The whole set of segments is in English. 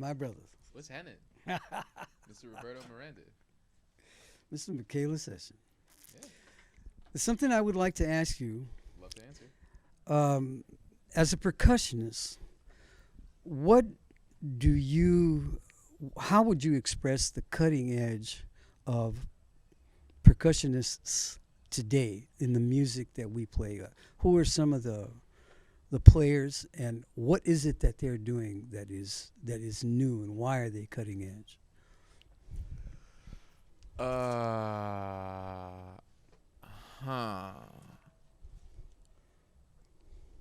my brother. What's happening? Mr. Roberto Miranda. Mr. Mekala session. Yeah. There's something I would like to ask you. Love to answer. As a percussionist, how would you express the cutting edge of percussionists today in the music that we play? Who are some of the players, and what is it that they're doing that is new, and why are they cutting edge?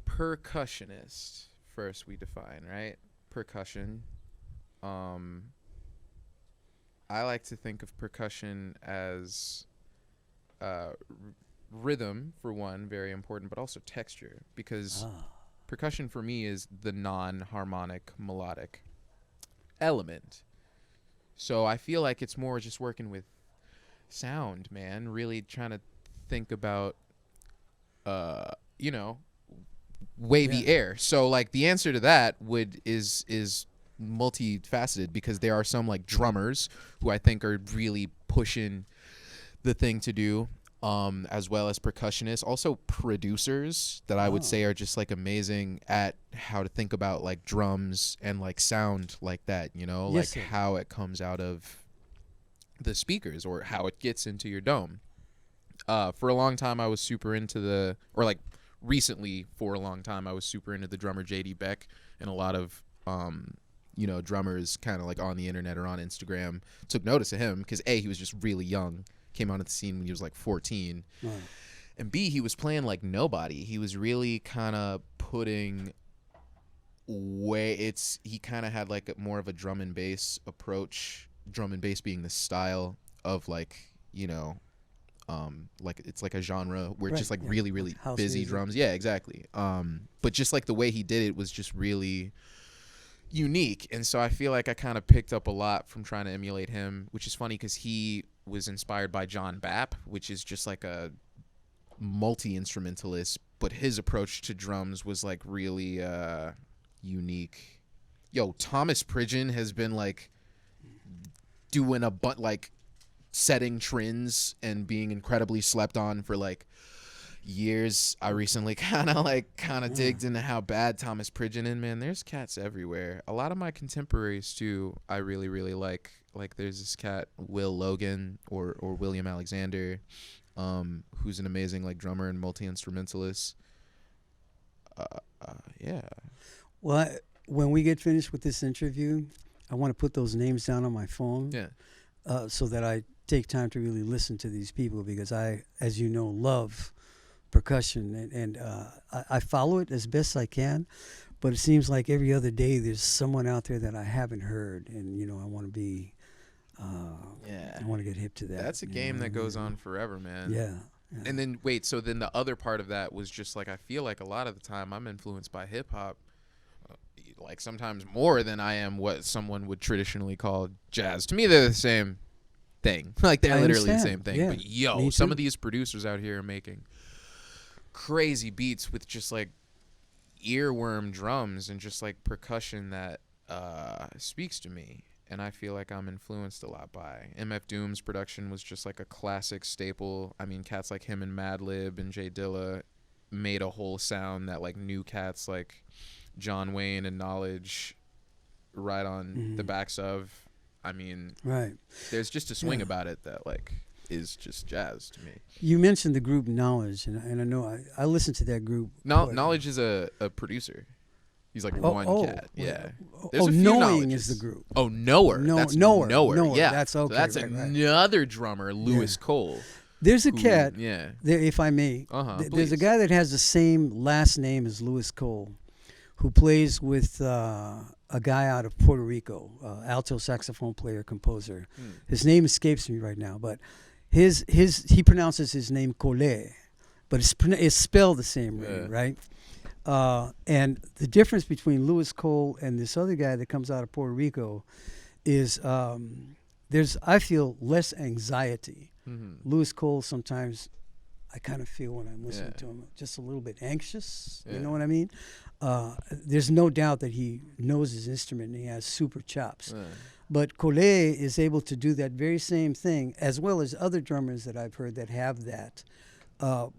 Percussionist first we define, right? Percussion. I like to think of percussion as rhythm, for one, very important, but also texture, because percussion for me is the non-harmonic melodic element. So I feel like it's more just working with sound, man, really trying to think about wavy air. So like the answer to that is multifaceted, because there are some like drummers who I think are really pushing the thing to do, as well as percussionists, also producers that I would say are just like amazing at how to think about like drums and like sound like that, Yes, like sir. how it comes out of the speakers or how it gets into your dome. For a long time I was super into recently for a long time I was super into the drummer JD Beck, and a lot of drummers kind of like on the internet or on Instagram took notice of him because A, he was just really young, came onto the scene when he was like 14, and B, he was playing like nobody. He was really kind of putting he kind of had like more of a drum and bass approach, drum and bass being the style of like like it's like a genre where it's just like really House busy music. drums. Yeah, exactly. But just like the way he did it was just really unique, and so I feel like I kind of picked up a lot from trying to emulate him, which is funny because he was inspired by John Bapp, which is just like a multi-instrumentalist, but his approach to drums was like really unique. Thomas Pridgeon has been like doing like setting trends and being incredibly slept on for like years. I recently kind of digged into how bad Thomas Pridgeon is. Man, there's cats everywhere. A lot of my contemporaries too I really like there's this cat Will Logan or William Alexander, who's an amazing like drummer and multi-instrumentalist. Yeah. Well, when we get finished with this interview, I want to put those names down on my phone. Yeah. So that I take time to really listen to these people, because I, as you know, love percussion, and I follow it as best I can, but it seems like every other day there's someone out there that I haven't heard, and I want to be I want to get hip to that. That's a game that goes on forever, man. Yeah. And then so then the other part of that was just like I feel like a lot of the time I'm influenced by hip hop, like sometimes more than I am what someone would traditionally call jazz. To me, they're the same thing. Like they're literally the same thing. Yeah, But some of these producers out here are making crazy beats with just like earworm drums and just like percussion that speaks to me, and I feel like I'm influenced a lot by MF Doom's production. Was just like a classic staple. I mean, cats like him and Madlib and Jay Dilla made a whole sound that like new cats like John Wayne and Knowledge right on the backs of. I mean, there's just a swing about it that like is just jazz to me. You mentioned the group Knowledge, and I know I listened to that group. Knowledge is a producer. He's like one cat. Yeah. There's a few Knowing Knowledges. is the group. Oh, Knower. That's Knower. Yeah. That's okay. So that's another drummer, Lewis Cole. There's a cat. Yeah. There, if I may. There's a guy that has the same last name as Lewis Cole, who plays with a guy out of Puerto Rico, alto saxophone player, composer. His name escapes me right now, but he pronounces his name Cole, but it's spelled the same way, right? And the difference between Lewis Cole and this other guy that comes out of Puerto Rico is there's, I feel, less anxiety. Lewis Cole sometimes, I kind of feel when I'm listening to him, just a little bit anxious. Yeah. You know what I mean? There's no doubt that he knows his instrument and he has super chops. But Kole is able to do that very same thing, as well as other drummers that I've heard that have that,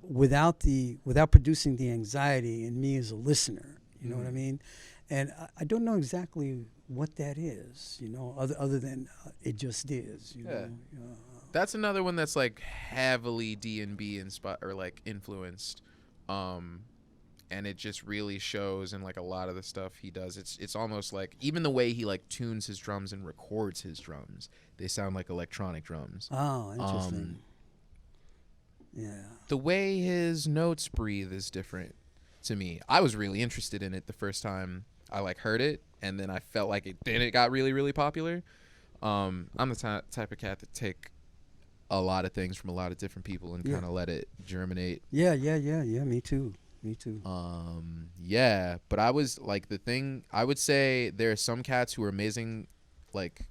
without producing the anxiety in me as a listener. You know what I mean? And I don't know exactly what that is, you know, other than it just is, you know. That's another one that's like heavily D&B inspired or like influenced, and it just really shows in like a lot of the stuff he does. It's almost like even the way he like tunes his drums and records his drums, they sound like electronic drums. Oh, interesting. The way his notes breathe is different to me. I was really interested in it the first time I like heard it, and then I felt like it got really, really popular. I'm the type of cat that take a lot of things from a lot of different people and kind of let it germinate. Yeah. Me too. But I was like, I would say there are some cats who are amazing, like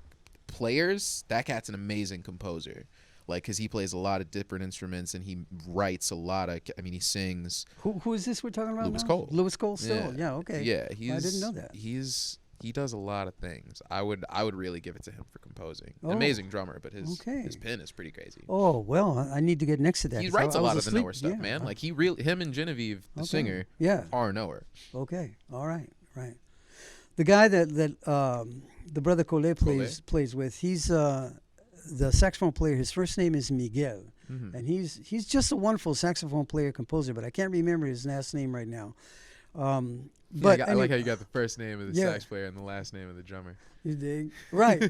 players. That cat's an amazing composer. Like, because he plays a lot of different instruments and he writes a lot of, he sings. Who is this we're talking about Louis now? Cole. Louis Cole still? Yeah, okay. Yeah, I didn't know that. He does a lot of things. I would really give it to him for composing. Amazing drummer, but his pen is pretty crazy. Oh, well, I need to get next to that. He writes a lot of the knower stuff, man. Like, him and Genevieve, the singer, are a knower. Okay, all right. The guy that the brother Cole plays with, he's the saxophone player. His first name is Miguel, and he's just a wonderful saxophone player composer. But I can't remember his last name right now. But I like how you got the first name of the sax player and the last name of the drummer. You dig? Right.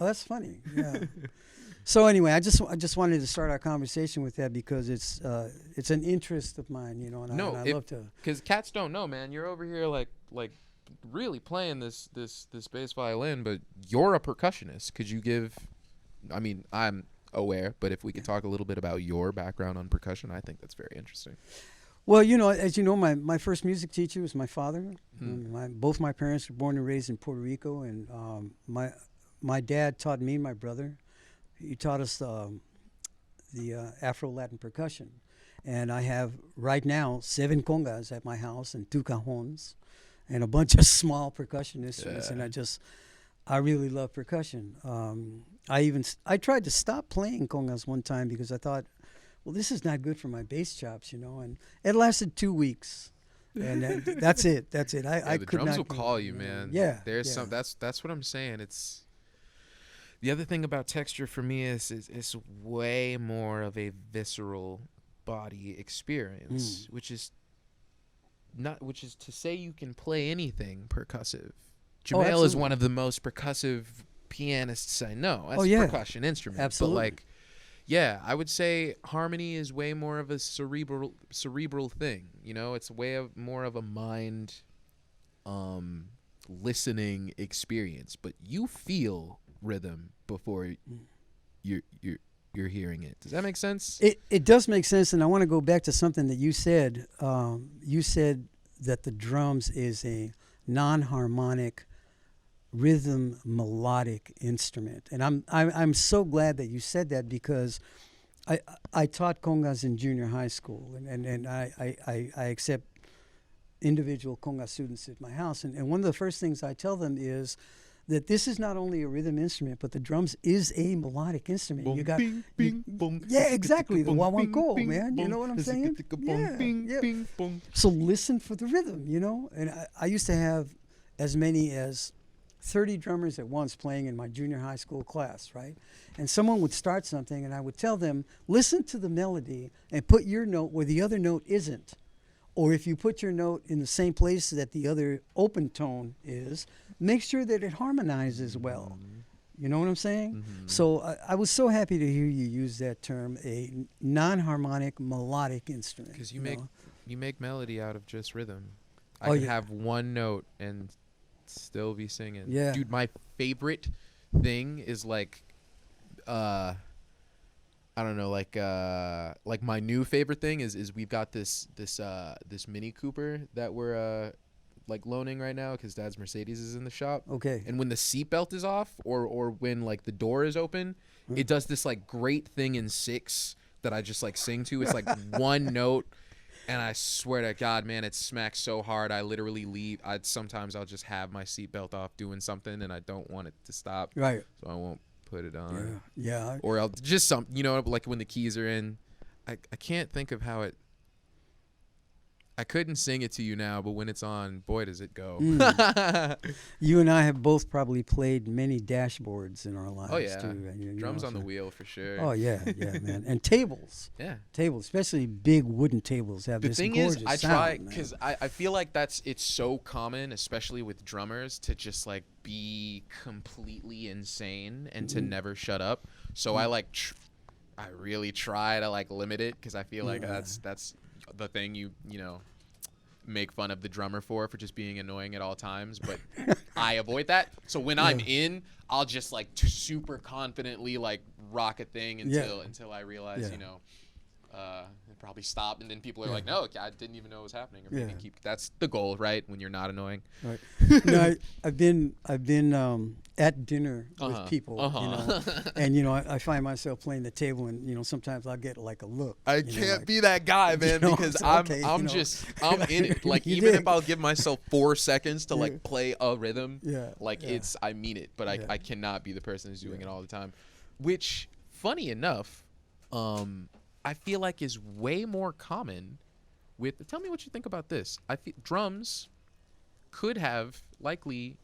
Oh, that's funny. Yeah. So anyway, I just wanted to start our conversation with that because it's an interest of mine, you know, and I love to. Because cats don't know, man. You're over here like really playing this bass violin, but you're a percussionist. Could you give? I mean, I'm aware, but if we could talk a little bit about your background on percussion, I think that's very interesting. Well, you know, as you know, my first music teacher was my father. Both my parents were born and raised in Puerto Rico, and my dad taught me and my brother. He taught us the Afro-Latin percussion. And I have, right now, 7 congas at my house and 2 cajons and a bunch of small percussion instruments. And I really love percussion. I tried to stop playing congas one time because I thought, well, this is not good for my bass chops, you know. And it lasted 2 weeks. And that's it. I the could drums not will call you, man. Yeah. There's some. That's what I'm saying. It's the other thing about texture for me is it's way more of a visceral body experience, which is to say you can play anything percussive. Jamael is one of the most percussive pianists I know. That's a percussion instrument. Absolutely. But like, yeah, I would say harmony is way more of a cerebral thing. You know, it's more of a mind listening experience. But you feel rhythm before you're hearing it. Does that make sense? It does make sense, and I want to go back to something that you said. You said that the drums is a non-harmonic rhythm melodic instrument, and I'm so glad that you said that because I taught congas in junior high school, and I accept individual conga students at my house, and one of the first things I tell them is that this is not only a rhythm instrument, but the drums is a melodic instrument. Boom, you got, bing, bing, boom. Yeah, exactly, the wawanko, Bing, man. boom. You know what I'm saying? Bing, bing, boom. So listen for the rhythm, you know. And I used to have as many as 30 drummers at once playing in my junior high school class, right? And someone would start something, and I would tell them, listen to the melody and put your note where the other note isn't. Or if you put your note in the same place that the other open tone is, make sure that it harmonizes well. You know what I'm saying? So I was so happy to hear you use that term, a non-harmonic melodic instrument. Because you make melody out of just rhythm. I could have one note and still be singing. Yeah. Dude, my favorite thing is like I don't know, like my new favorite thing is we've got this Mini Cooper that we're like loaning right now because Dad's Mercedes is in the shop. Okay. And when the seatbelt is off or when like the door is open, it does this like great thing in 6 that I just like sing to. It's like one note, and I swear to God, man, it smacks so hard. I literally leave. Sometimes I'll just have my seatbelt off doing something, and I don't want it to stop. Right. So I won't put it on. Yeah. Or I'll just like when the keys are in. I can't think of how it. I couldn't sing it to you now, but when it's on, boy, does it go. You and I have both probably played many dashboards in our lives. Oh, yeah. Too. Drums on the wheel for sure. Oh, yeah, man. And tables. Yeah. Tables, especially big wooden tables, have this gorgeous sound. The thing is, I try, because I feel like it's so common, especially with drummers, to just, like, be completely insane and to never shut up. So I really try to, like, limit it, because I feel like that's the thing you make fun of the drummer for just being annoying at all times, but I avoid that. So when I'm in, I'll just like super confidently like rock a thing until I realize it probably stopped, and then people are like, no, I didn't even know it was happening, or maybe that's the goal, right? When you're not annoying. Right. No, I've been at dinner with people, and I find myself playing the table, and sometimes I'll get like a look. I can't be that guy, man, because I'm in it. Like even if I'll give myself 4 seconds to like play a rhythm, I mean it, but I cannot be the person who's doing it all the time. Which, funny enough, I feel like is way more common with. Tell me what you think about this. I feel drums could have likely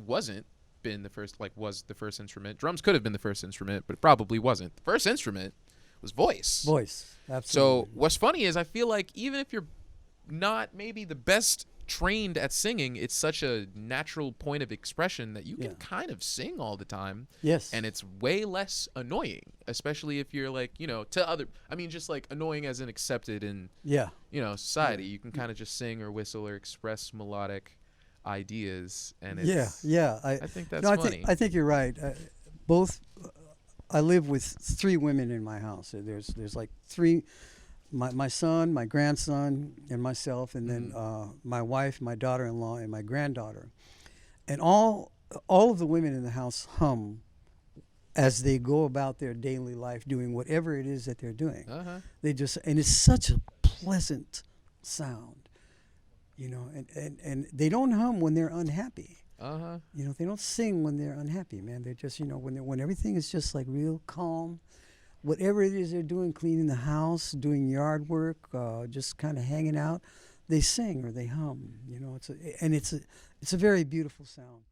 wasn't been the first, like was the first instrument. Drums could have been the first instrument, but it probably wasn't. The first instrument was voice. Voice, absolutely. So what's funny is I feel like even if you're not maybe the best trained at singing, it's such a natural point of expression that you can kind of sing all the time. Yes. And it's way less annoying, especially if you're like, to other, I mean, just like annoying as in accepted in, society. You can kind of just sing or whistle or express melodic ideas. And it's, I think that's funny. I think you're right. I live with 3 women in my house. So there's like 3, my son, my grandson, and myself, and then my wife, my daughter-in-law, and my granddaughter. And all of the women in the house hum as they go about their daily life doing whatever it is that they're doing. They just, and it's such a pleasant sound, and they don't hum when they're unhappy. They don't sing when they're unhappy, man. They're just, when everything is just like real calm, whatever it is they're doing, cleaning the house, doing yard work, just kind of hanging out, they sing or they hum. It's a very beautiful sound.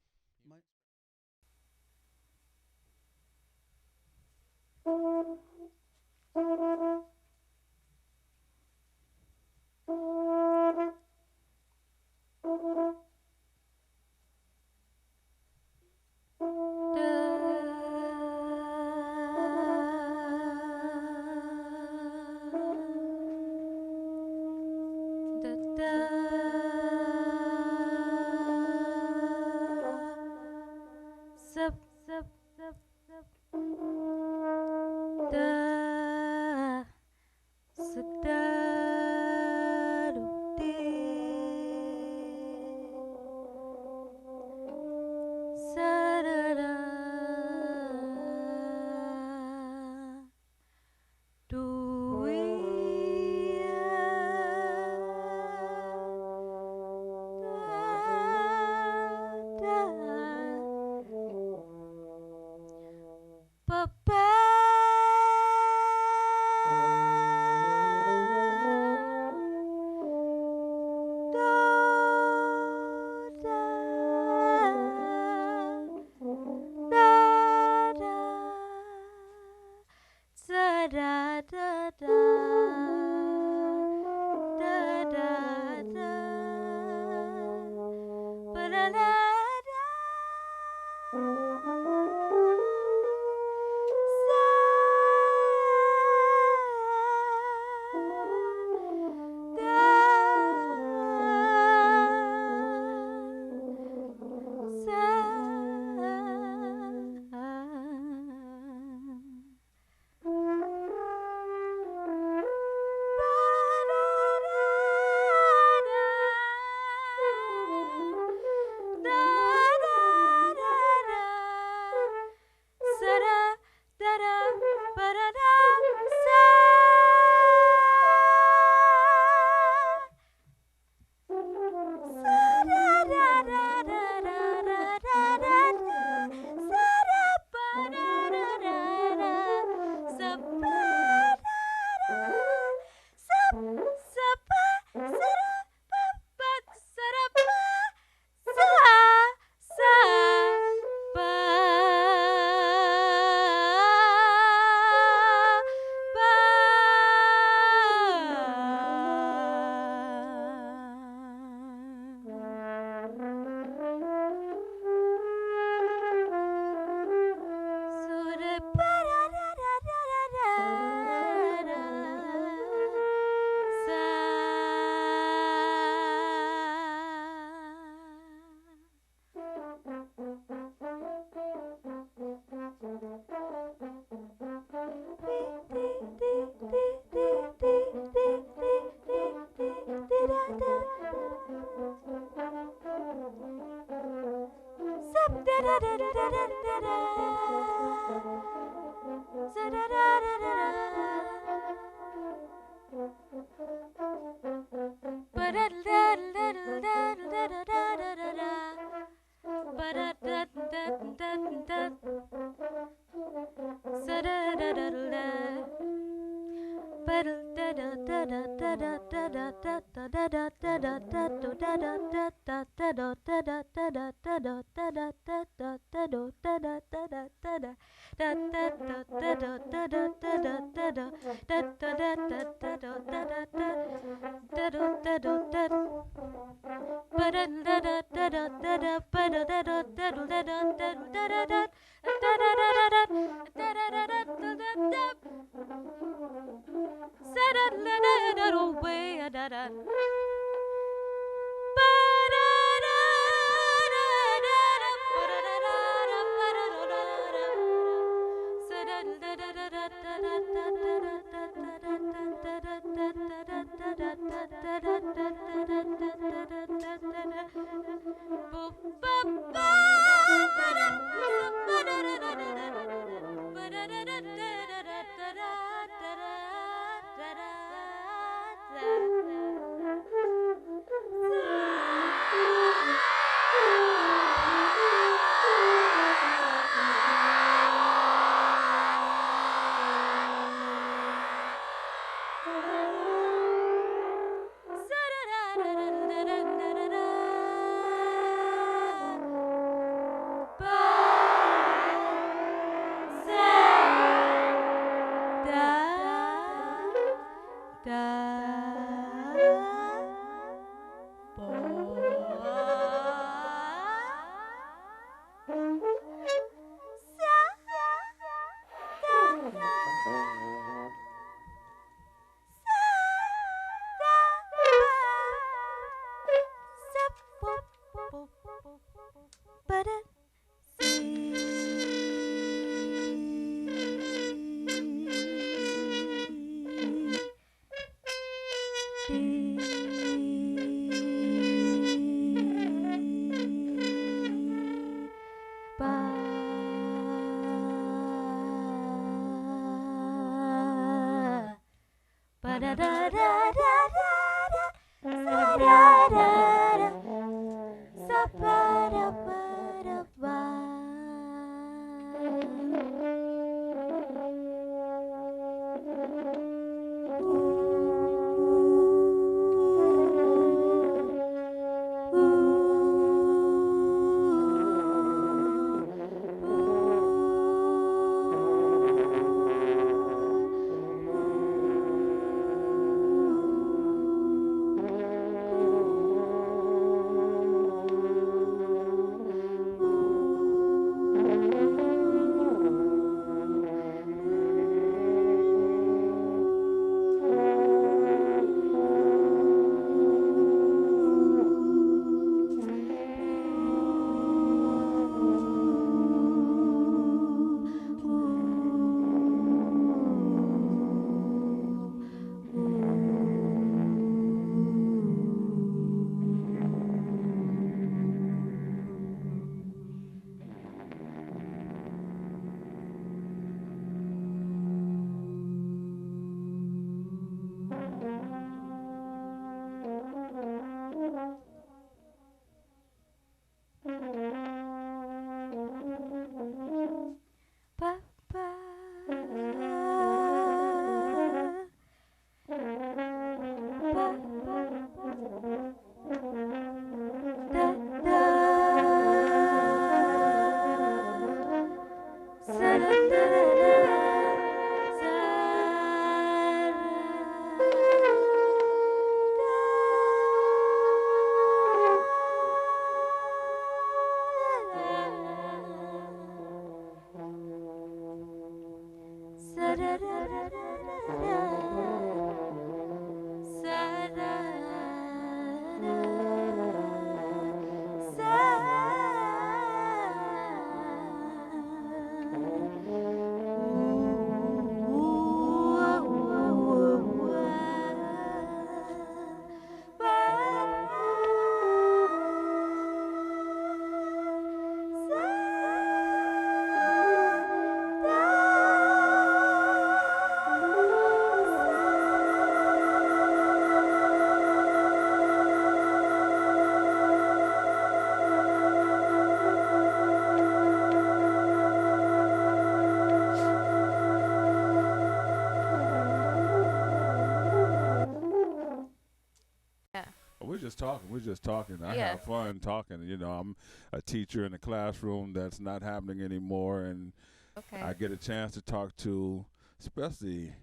We're just talking. We're just talking. I Yeah. have fun talking. You know, I'm a teacher in a classroom that's not happening anymore, and Okay. I get a chance to talk to, especially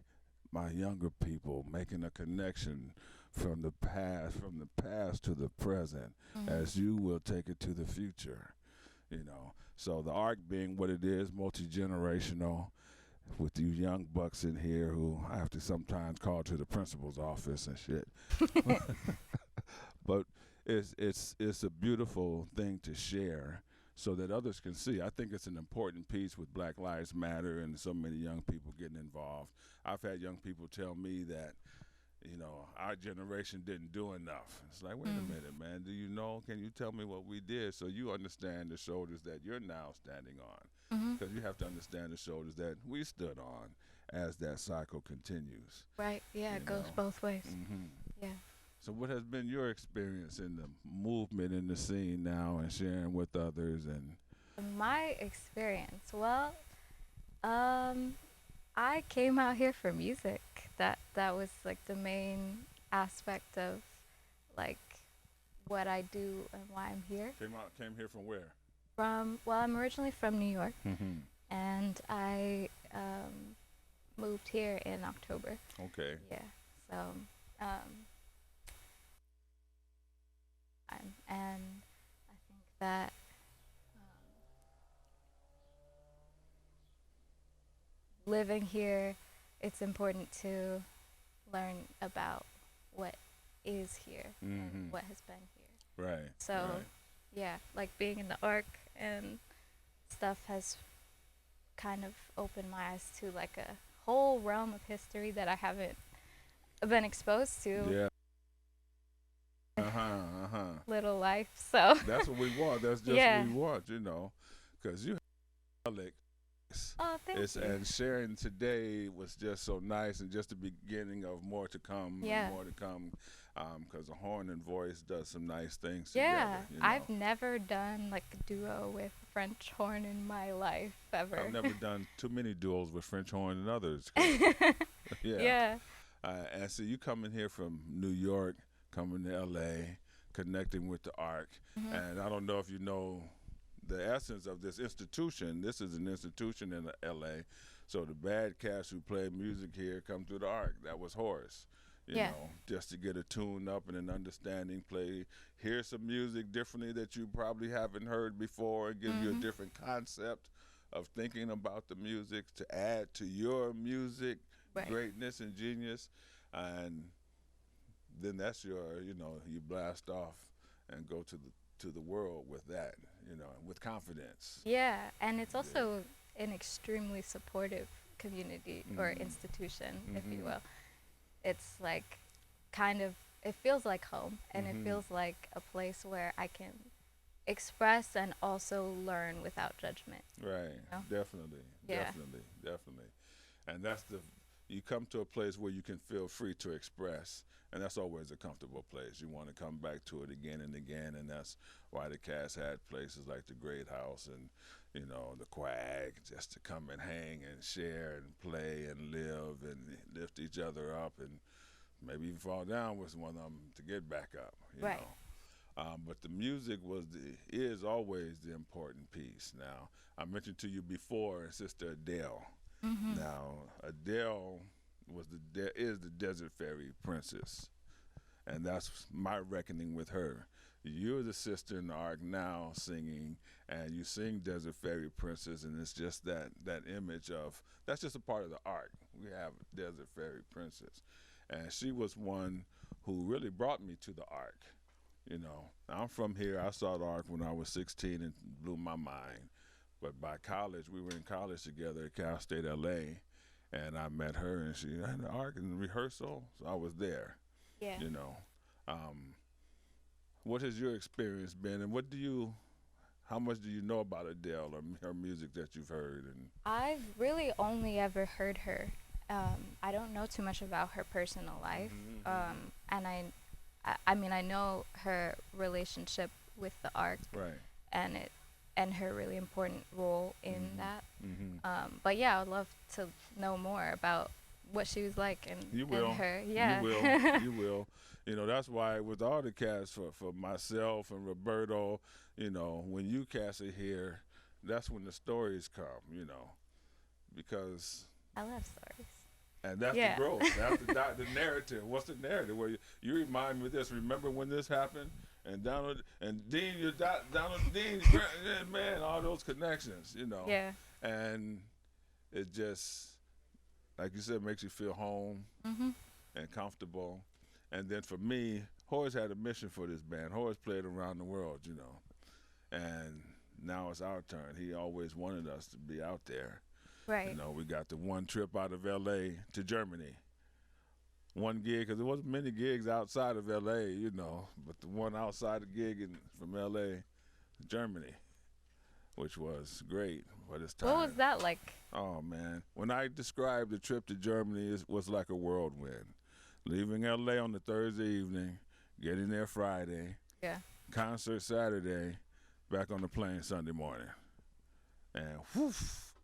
my younger people, making a connection from the past to the present, as you will take it to the future. You know, so the arc being what it is, multi-generational, with you young bucks in here who I have to sometimes call to the principal's office and shit. But it's a beautiful thing to share so that others can see. I think it's an important piece with Black Lives Matter and so many young people getting involved. I've had young people tell me that, you know, our generation didn't do enough. It's like, wait a minute, man. Do you know? Can you tell me what we did so you understand the shoulders that you're now standing on? Because you have to understand the shoulders that we stood on as that cycle continues. Right. Yeah, it goes know. both ways. Yeah. So what has been your experience in the movement in the scene now and sharing with others? And My experience, well, I came out here for music. That was like the main aspect of like what I do and why I'm here. came here from where? Well, I'm originally from New York, Mm-hmm. and I moved here in October. Okay. Yeah. So, and I think that living here, it's important to learn about what is here and what has been here. Right. So, right. yeah, like being in the Ark and stuff has kind of opened my eyes to like a whole realm of history that I haven't been exposed to. Yeah. Little life, so That's what we want. That's just Yeah. what we want, you know, because you have oh, thank you. and sharing today was just so nice, and just the beginning of more to come. Yeah. And more to come, because the horn and voice does some nice things Yeah, together. You know? I've never done like a duo with French horn in my life ever. I've never done too many duels with French horn and others. Yeah. Yeah. And so you coming here from New York, coming to L.A., connecting with the Ark, and I don't know if you know the essence of this institution. This is an institution in L.A., so the bad cats who play music here come through the Ark. That was Horace. You Yeah. know, just to get a tune up and an understanding, hear some music differently that you probably haven't heard before, and give you a different concept of thinking about the music to add to your music Right. greatness and genius, and then that's your, you know, you blast off and go to the world with that, you know, with confidence. Yeah, and it's also an extremely supportive community or institution, if you will. It's like kind of, it feels like home, and it feels like a place where I can express and also learn without judgment. Right. know? Definitely. Yeah. Definitely. And that's you come to a place where you can feel free to express, and that's always a comfortable place. You want to come back to it again and again, and that's why the cast had places like the Great House and, you know, the Quag, just to come and hang and share and play and live and lift each other up, and maybe even fall down with one of them to get back up. You Right. know? But the music is always the important piece. Now, I mentioned to you before Sister Adele. Now, Adele is the Desert Fairy Princess, and that's my reckoning with her. You're the sister in the Ark now singing, and you sing Desert Fairy Princess, and it's just that image of, that's just a part of the Ark. We have Desert Fairy Princess, and she was one who really brought me to the Ark. You know, I'm from here. I saw the Ark when I was 16 and blew my mind. But by college, we were in college together at Cal State LA, and I met her, and she had the Ark in rehearsal, so I was there. Yeah. You know, what has your experience been, and how much do you know about Adele or her music that you've heard? And I've really only ever heard her. I don't know too much about her personal life, and I mean, I know her relationship with the Ark, right. and her really important role in that. But yeah, I would love to know more about what she was like You and will. her. Yeah. You will. You will. You know, that's why with all the cats, for myself and Roberto, you know, when you cats are here, that's when the stories come, you know, because. I love stories. And that's Yeah. the growth. That's the narrative. What's the narrative? Where you remind me of this. Remember when this happened? And Donald and Dean, Donald Dean, man, all those connections, you know. Yeah. And it just, like you said, makes you feel home and comfortable. And then for me, Horace had a mission for this band. Horace played around the world, you know. And now it's our turn. He always wanted us to be out there. Right. You know, we got the one trip out of L.A. to Germany. One gig, because there wasn't many gigs outside of L.A., you know, but the one outside the gig from L.A. to Germany, which was great for this time. What was that like? Oh, man. When I described the trip to Germany, it was like a whirlwind. Leaving L.A. on the Thursday evening, getting there Friday, Yeah. concert Saturday, back on the plane Sunday morning. And whew.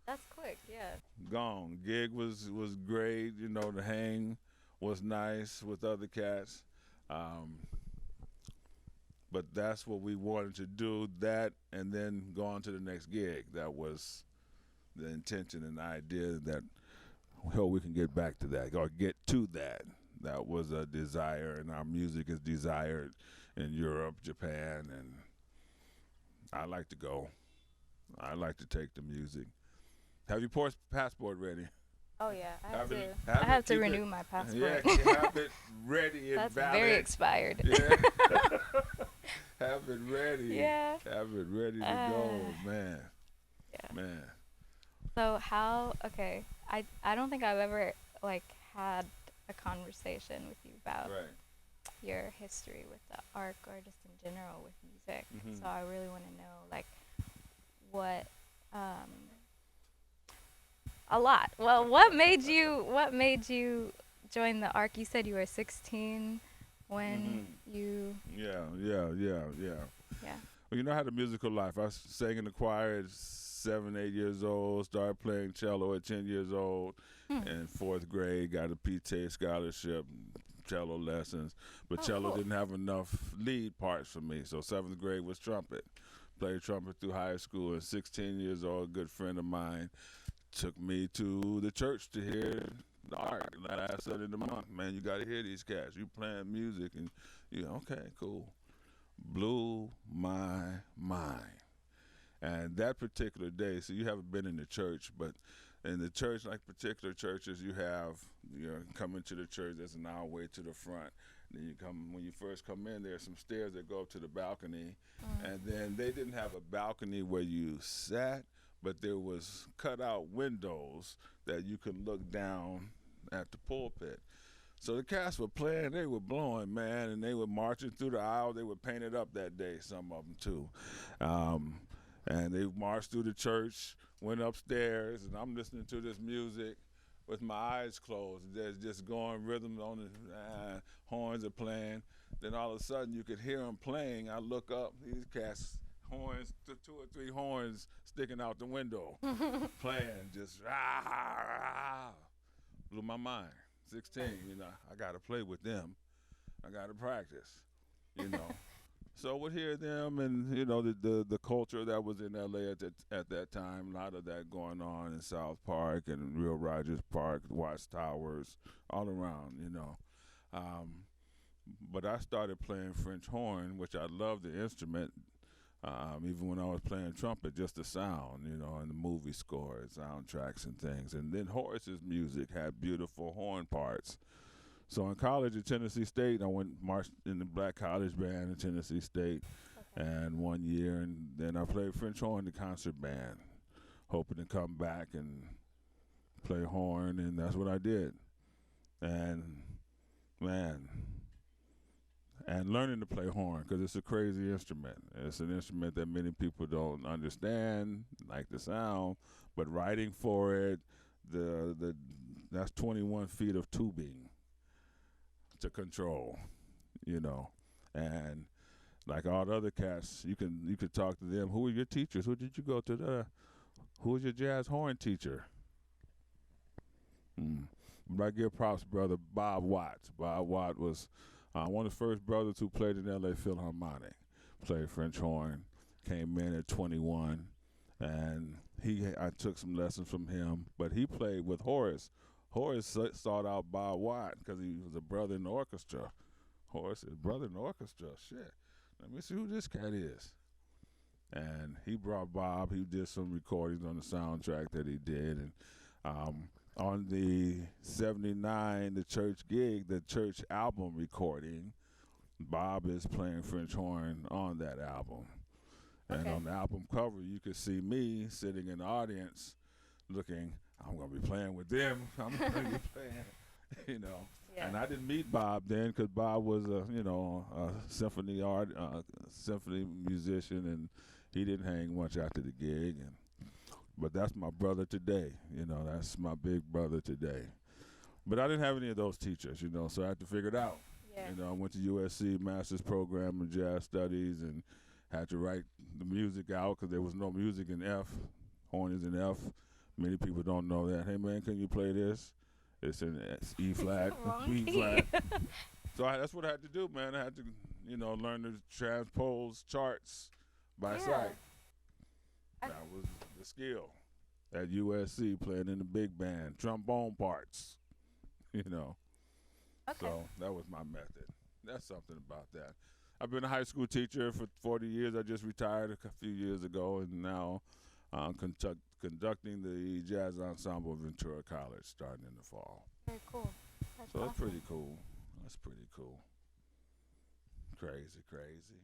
That's quick, yeah. Gone. Gig was great. You know, the hang was nice with other cats. But that's what we wanted to do, that and then go on to the next gig. That was the intention and the idea that, well, we can get back to that or get to that. That was a desire, and our music is desired in Europe, Japan, and I like to go. I like to take the music. Have your passport ready? Oh yeah, I have have to keep renew it- my passport. Yeah, have it ready and That's valid. very expired. Yeah. Have it ready. Yeah. Have it ready to go, man. Yeah. Man. So okay, I don't think I've ever like had a conversation with you about Right. your history with the ARC or just in general with music. Mhm. So I really want to know like what a lot. Well, what made you join the ARC? You said you were 16 when you Yeah. yeah. Well, you know, I had a musical life. I sang in the choir at 7, 8 years old, started playing cello at 10 years old. In 4th grade, got a PTA scholarship, cello lessons. But Oh, cello cool. didn't have enough lead parts for me. So 7th grade was trumpet. Played trumpet through high school. At 16 years old, a good friend of mine took me to the church to hear the ARC last Sunday of the month. Man, you got to hear these cats. You playing music. And okay, cool. Blew my mind. And that particular day, so you haven't been in the church, but in the church, like particular churches, you're coming to the church, there's an aisle way to the front. Then when you first come in, there's some stairs that go up to the balcony. And then they didn't have a balcony where you sat, but there was cut out windows that you could look down at the pulpit. So the cats were playing, they were blowing, man, and they were marching through the aisle. They were painted up that day, some of them too. And they marched through the church, went upstairs, and I'm listening to this music with my eyes closed. There's just going rhythm on the horns are playing. Then all of a sudden you could hear them playing. I look up, these cats, horns, 2 or 3 horns sticking out the window, playing, just blew my mind. 16, I got to play with them. I got to practice, So we'd hear them and, the culture that was in L.A. at that time, a lot of that going on in South Park and Real Rogers Park, Watchtowers, all around, But I started playing French horn, which I loved the instrument, even when I was playing trumpet, just the sound, and the movie scores, soundtracks and things. And then Horace's music had beautiful horn parts. So in college at Tennessee State, I marched in the Black College Band at Tennessee State, and 1 year, and then I played French horn in the concert band, hoping to come back and play horn, and that's what I did. And man, and learning to play horn, because it's a crazy instrument. It's an instrument that many people don't understand, like the sound, but writing for it, that's 21 feet of tubing to control, and like all the other cats, you could talk to them. Who are your teachers? Who did you go to? Who was your jazz horn teacher? But I give props, brother Bob Watts. Bob Watt was one of the first brothers who played in L.A. Philharmonic. Played French horn, came in at 21, and I took some lessons from him. But he played with Horace. Horace sought out Bob Watt because he was a brother in the orchestra. Horace is brother in the orchestra. Shit. Let me see who this cat is. And he brought Bob. He did some recordings on the soundtrack that he did. And on the 79, the church gig, the church album recording, Bob is playing French horn on that album. And on the album cover, you could see me sitting in the audience looking, I'm going to be playing with them. I'm going to be playing, you know. Yeah. And I didn't meet Bob then because Bob was a symphony musician, and he didn't hang much after the gig. But that's my brother today. You know, that's my big brother today. But I didn't have any of those teachers, you know, so I had to figure it out. Yeah. You know, I went to USC master's program in jazz studies and had to write the music out because there was no music in F. Horn is in F. Many people don't know that. Hey, man, can you play this? It's in E flat, B flat. So that's what I had to do, man. I had to, you know, learn to transpose charts by sight. That was the skill at USC, playing in the big band, trombone parts, you know. Okay. So that was my method. That's something about that. I've been a high school teacher for 40 years. I just retired a few years ago, and now I'm conducting the jazz ensemble of Ventura College starting in the fall. Very cool. That's so awesome. That's pretty cool. That's pretty cool. Crazy, crazy.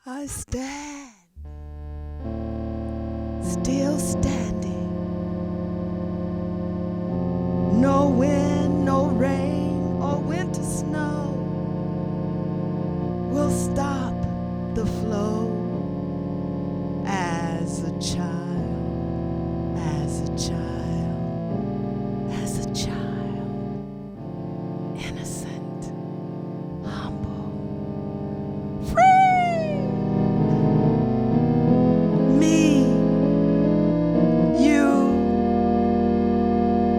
I stand, still standing. No wind, no rain, or winter snow will stop the flow. As a child, as a child, as a child, innocent, humble, free. Me, you,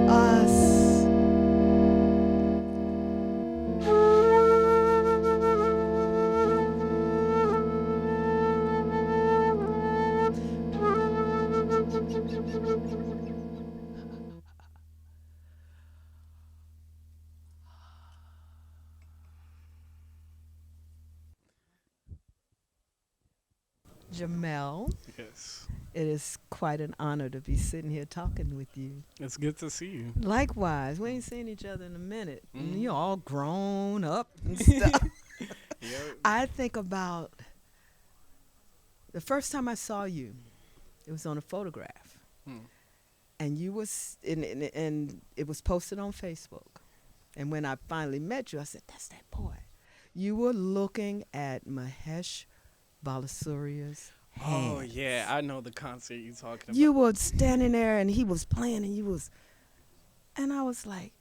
us. Jamael, Yes. it is quite an honor to be sitting here talking with you. It's good to see you. Likewise, we ain't seen each other in a minute. Mhm. You're all grown up and stuff. Yep. I think about the first time I saw you, it was on a photograph. Hmm. And you was and it was posted on Facebook. And when I finally met you, I said, that's that boy. You were looking at Mahesh Balasuria's Oh hands. yeah, I know the concert you're talking about. You were standing there and he was playing and you was, and I was like,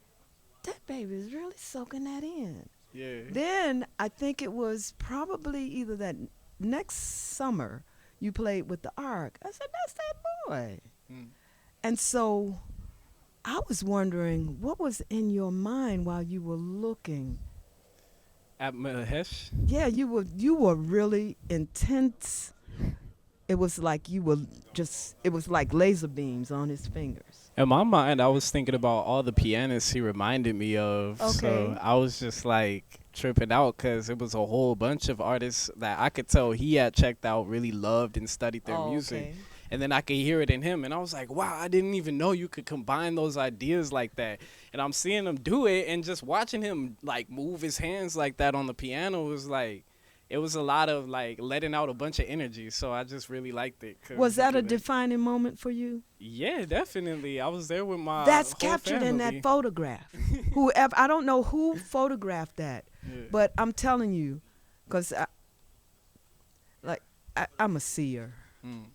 that baby is really soaking that in. Yeah. Then I think it was probably either that next summer you played with the Ark. I said, that's that boy. Mm. And so I was wondering what was in your mind while you were looking. At Mahesh. Yeah, you were really intense. It was like you were just, it was like laser beams on his fingers. In my mind, I was thinking about all the pianists he reminded me of. Okay. So I was just like tripping out because it was a whole bunch of artists that I could tell he had checked out, really loved and studied their music. Okay. And then I could hear it in him. And I was like, wow, I didn't even know you could combine those ideas like that. And I'm seeing him do it and just watching him like move his hands like that on the piano was like, it was a lot of like letting out a bunch of energy. So I just really liked it. Was that a defining moment for you? Yeah, definitely. I was there with my That's whole captured in family. that photograph. Whoever, I don't know who photographed that, Yeah. but I'm telling you, because I'm a seer, Mm.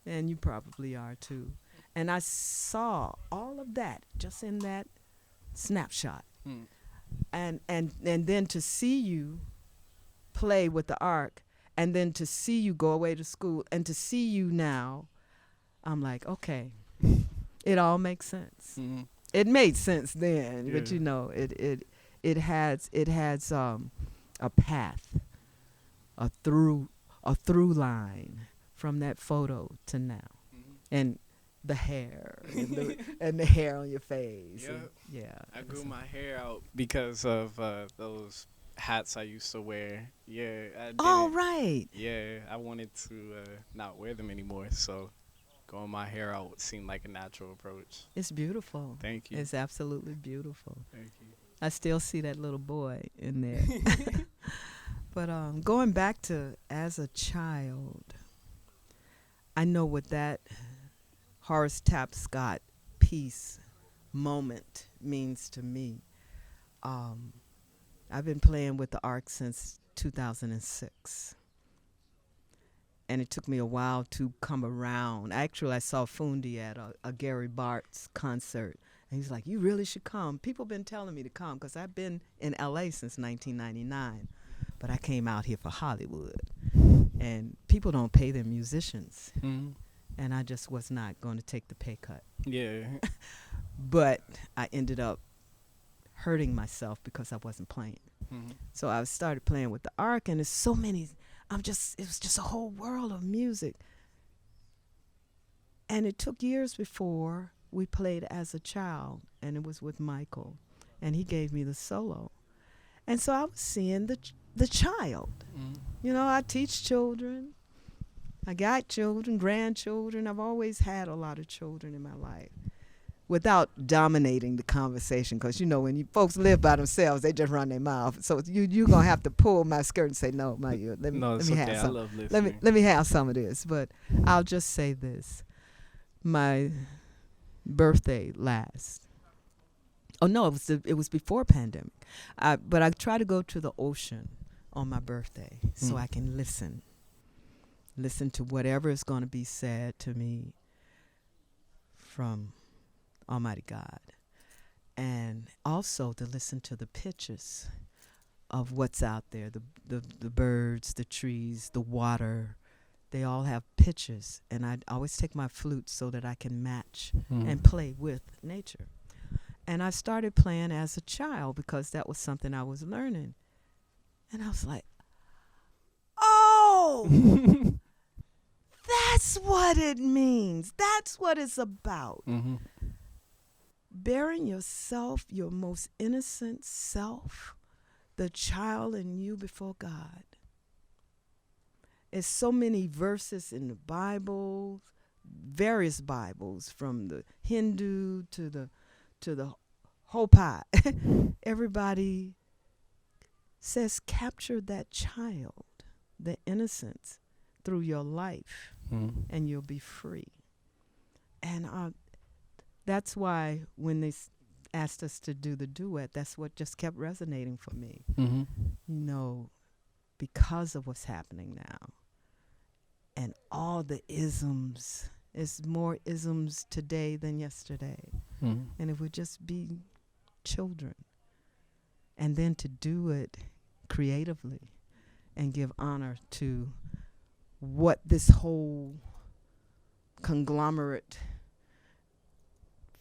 and you probably are too. And I saw all of that just in that snapshot. Mm. And then to see you play with the Ark, and then to see you go away to school, and to see you now, I'm like, okay, it all makes sense. Mhm. It made sense then, but Yeah. you know, it has a path, a through line from that photo to now, and the hair and the hair on your face. Yep. And, yeah, I grew my hair out because of those hats I used to wear. Yeah. All right. Yeah, I wanted to not wear them anymore. So growing my hair out seemed like a natural approach. It's beautiful. Thank you. It's absolutely beautiful. Thank you. I still see that little boy in there. But going back to as a child, I know what that Horace Tapscott piece moment means to me. I've been playing with the Ark since 2006. And it took me a while to come around. Actually, I saw Fundi at a Gary Bart's concert. And he's like, you really should come. People been telling me to come because I've been in L.A. since 1999. But I came out here for Hollywood. And people don't pay their musicians. Mhm. And I just was not going to take the pay cut. Yeah. But I ended up hurting myself because I wasn't playing. Mhm. So I started playing with the Ark, and there's so many, it was just a whole world of music. And it took years before we played as a child, and it was with Michael, and he gave me the solo. And so I was seeing the child. Mhm. You know, I teach children. I got children, grandchildren. I've always had a lot of children in my life. without dominating the conversation, because when folks live by themselves, they just run their mouth. So you're gonna have to pull my skirt and say, no, Maia, let me it's have okay. some. I love listening. Let me have some of this. But I'll just say this: my birthday last. Oh no, it was before pandemic. But I try to go to the ocean on my birthday so I can listen to whatever is going to be said to me from Almighty God, and also to listen to the pictures of what's out there, the birds, the trees, the water. They all have pictures, and I always take my flute so that I can match and play with nature. And I started playing as a child because that was something I was learning. And I was like, oh, that's what it means. That's what it's about. Mm-hmm. Bearing yourself, your most innocent self, the child in you before God. There's so many verses in the Bible, various Bibles, from the Hindu to the Hopi. Everybody says capture that child, the innocence, through your life, and you'll be free. And that's why when they asked us to do the duet, that's what just kept resonating for me. Because of what's happening now. And all the isms. There's more isms today than yesterday. And it would just be children. And then to do it creatively and give honor to what this whole conglomerate,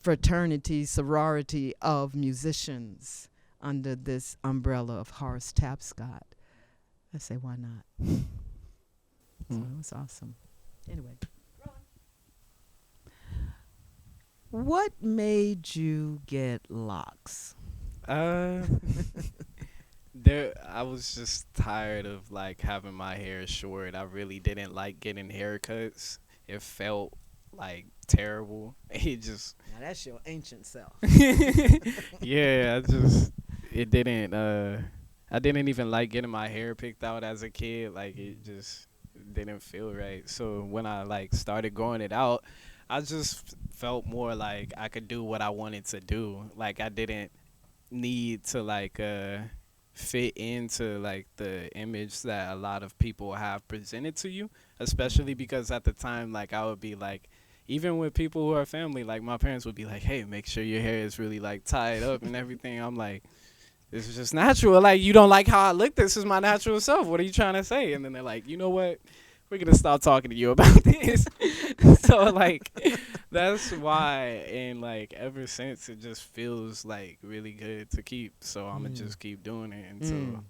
fraternity, sorority of musicians under this umbrella of Horace Tapscott. I say, why not? So it was awesome. Anyway. What made you get locks? I was just tired of like having my hair short. I really didn't like getting haircuts. It felt like terrible. It just Now that's your ancient self. yeah, I didn't even like getting my hair picked out as a kid. Like it just didn't feel right. So when I like started growing it out, I just felt more like I could do what I wanted to do. Like I didn't need to like fit into like the image that a lot of people have presented to you, especially because at the time like I would be like, even with people who are family, like my parents would be like, hey, make sure your hair is really like tied up and everything. I'm like, this is just natural. Like, you don't like how I look? This is my natural self. What are you trying to say? And then they're like, you know what? We're going to stop talking to you about this. So, like, that's why. And, like, ever since, it just feels, like, really good to keep. So I'm going to just keep doing it until.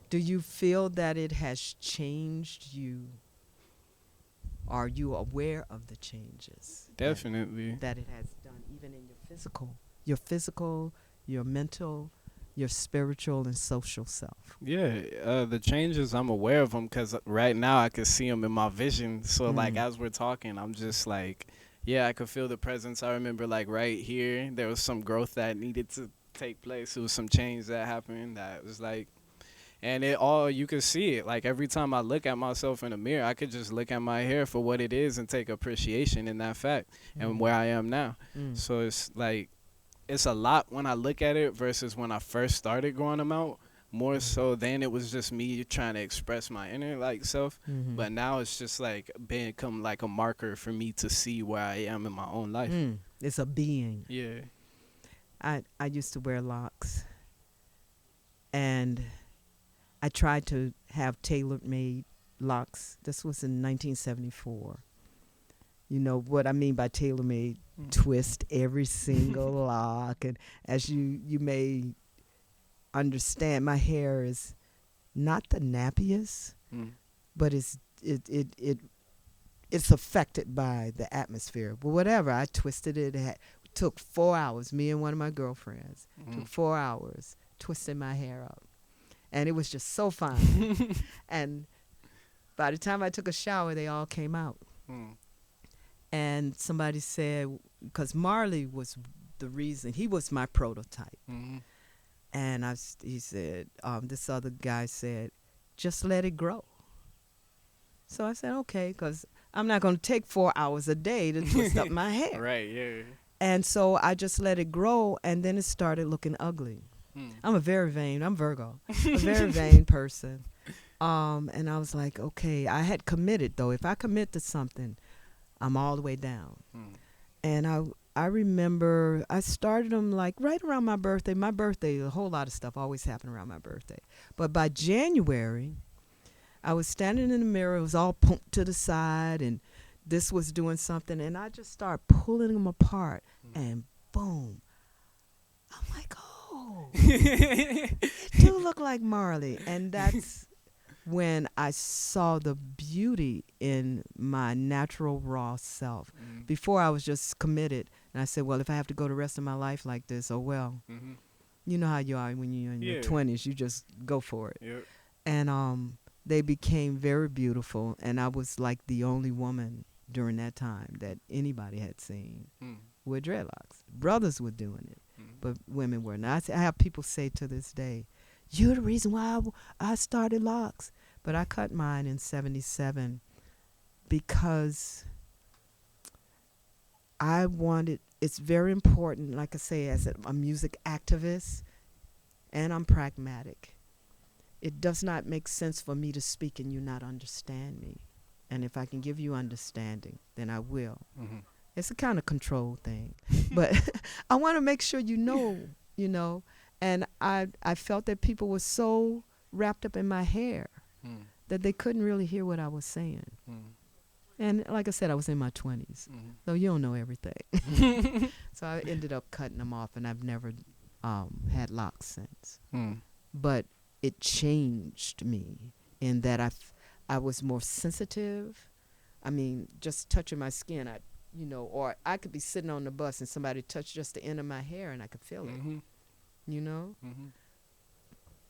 Do you feel that it has changed you? Are you aware of the changes? Definitely. That it has done, even in your physical, your mental, your spiritual and social self? Yeah, the changes, I'm aware of them because right now I can see them in my vision. So, like, as we're talking, I'm just like, yeah, I could feel the presence. I remember, like, right here, there was some growth that needed to take place. It was some change that happened that was like, and it all, you could see it. Like, every time I look at myself in the mirror, I could just look at my hair for what it is and take appreciation in that fact and where I am now. So it's like, it's a lot when I look at it versus when I first started growing them out. More so then it was just me trying to express my inner like self. But now it's just like become like a marker for me to see where I am in my own life. It's a being. Yeah. I used to wear locks, and I tried to have tailor-made locks. This was in 1974. You know what I mean by tailor-made? Twist every single lock. And as you may understand, my hair is not the nappiest, but it's affected by the atmosphere. But whatever, I twisted it. It took 4 hours. Me and one of my girlfriends took 4 hours twisting my hair up. And it was just so fun. And by the time I took a shower, they all came out. And somebody said, because Marley was the reason, he was my prototype. Mm-hmm. And he said, this other guy said, just let it grow. So I said, okay, because I'm not going to take 4 hours a day to twist up my hair. Right, yeah. And so I just let it grow, and then it started looking ugly. I'm Virgo, a very vain person. And I was like, okay, I had committed, though. If I commit to something, I'm all the way down. And I remember I started them like right around my birthday. My birthday, a whole lot of stuff always happened around my birthday. But by January, I was standing in the mirror. It was all pumped to the side, and this was doing something. And I just started pulling them apart, and boom. I'm like, oh, it do look like Marley. And that's when I saw the beauty in my natural raw self. Before I was just committed, and I said, well, if I have to go the rest of my life like this, oh well. You know how you are when you're in your 20s, you just go for it. Yep. And they became very beautiful, and I was like the only woman during that time that anybody had seen with dreadlocks. Brothers were doing it, but women were not. I have people say to this day, you're the reason why I started locks. But I cut mine in 77 because I wanted, it's very important, like I say, as a music activist, and I'm pragmatic. It does not make sense for me to speak and you not understand me. And if I can give you understanding, then I will. It's a kind of control thing. But I want to make sure you know. And I felt that people were so wrapped up in my hair that they couldn't really hear what I was saying. And like I said, I was in my 20s, so you don't know everything. So I ended up cutting them off, and I've never had locks since. But it changed me in that I was more sensitive. I mean, just touching my skin, or I could be sitting on the bus and somebody touched just the end of my hair and I could feel it.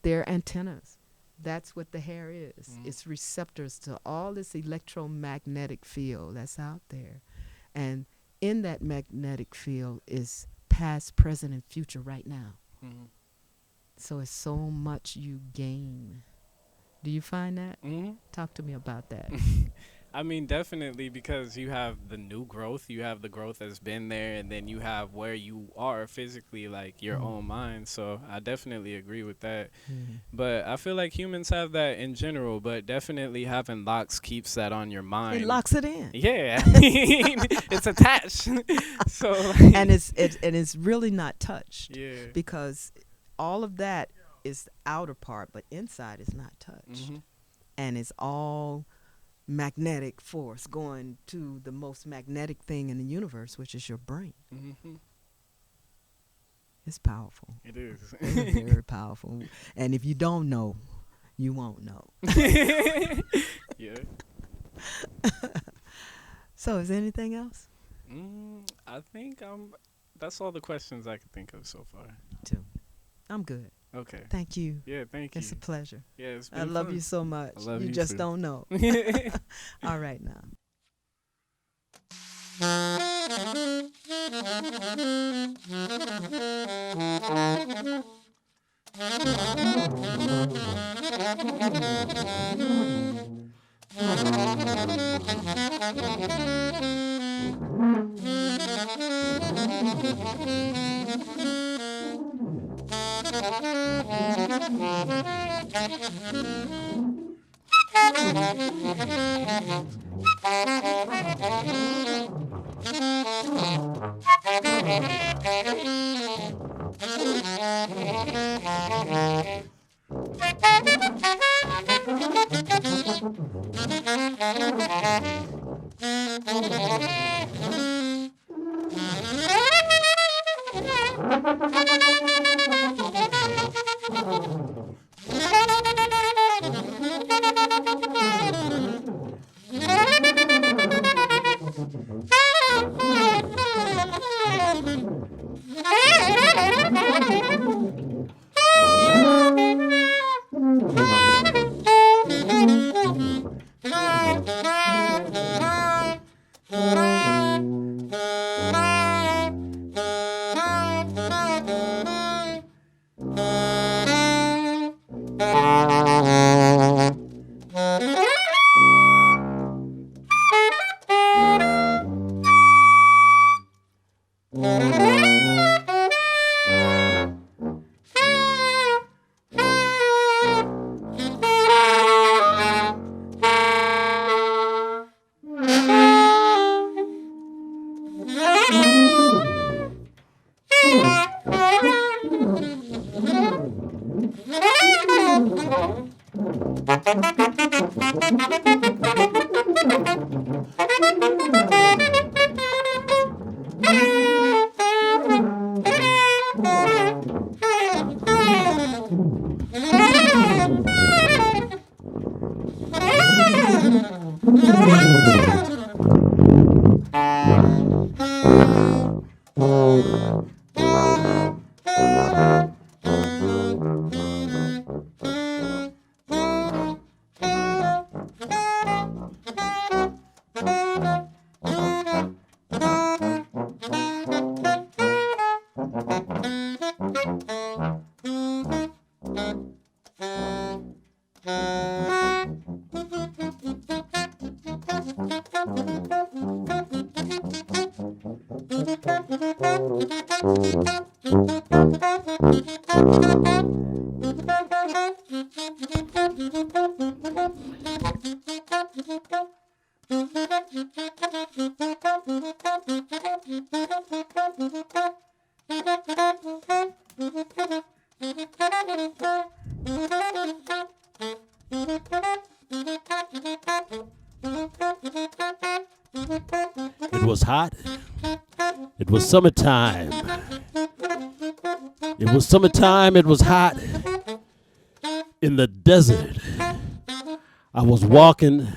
They're antennas. That's what the hair is. It's receptors to all this electromagnetic field that's out there. And in that magnetic field is past, present, and future right now. So it's so much you gain. Do you find that? Talk to me about that. I mean, definitely, because you have the new growth, you have the growth that's been there, and then you have where you are physically, like your own mind. So I definitely agree with that. But I feel like humans have that in general, but definitely having locks keeps that on your mind. It locks it in. Yeah, I mean, it's attached. So and it's really not touched. Yeah. Because all of that is the outer part, but inside is not touched. And it's all magnetic force going to the most magnetic thing in the universe, which is your brain. It's powerful. It is. It's very powerful. And if you don't know, you won't know. Yeah. So is there anything else? I think that's all the questions I could think of so far. I'm good. Okay. Thank you. Yeah, thank you. It's a pleasure. Yeah, it's been I love fun. you so much. I love you you just too. don't know. All right now. It was hot. It was summertime. It was summertime. It was hot. In the desert. I was walking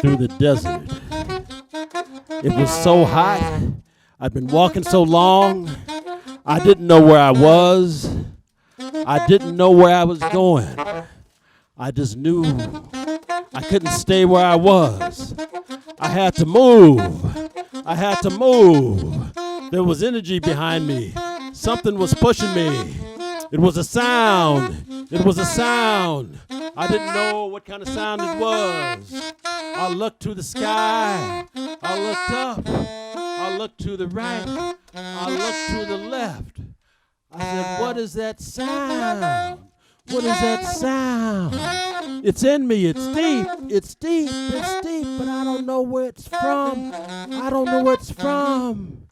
through the desert. It was so hot. I'd been walking so long. I didn't know where I was. I didn't know where I was going. I just knew I couldn't stay where I was. I had to move. I had to move. There was energy behind me. Something was pushing me. It was a sound. It was a sound. I didn't know what kind of sound it was. I looked to the sky. I looked up. I looked to the right. I looked to the left. I said, what is that sound? What is that sound? It's in me. It's deep. It's deep. It's deep. But I don't know where it's from. I don't know where it's from.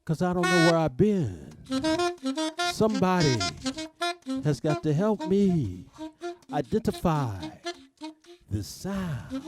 Because I don't know where I've been. Somebody has got to help me identify this sound.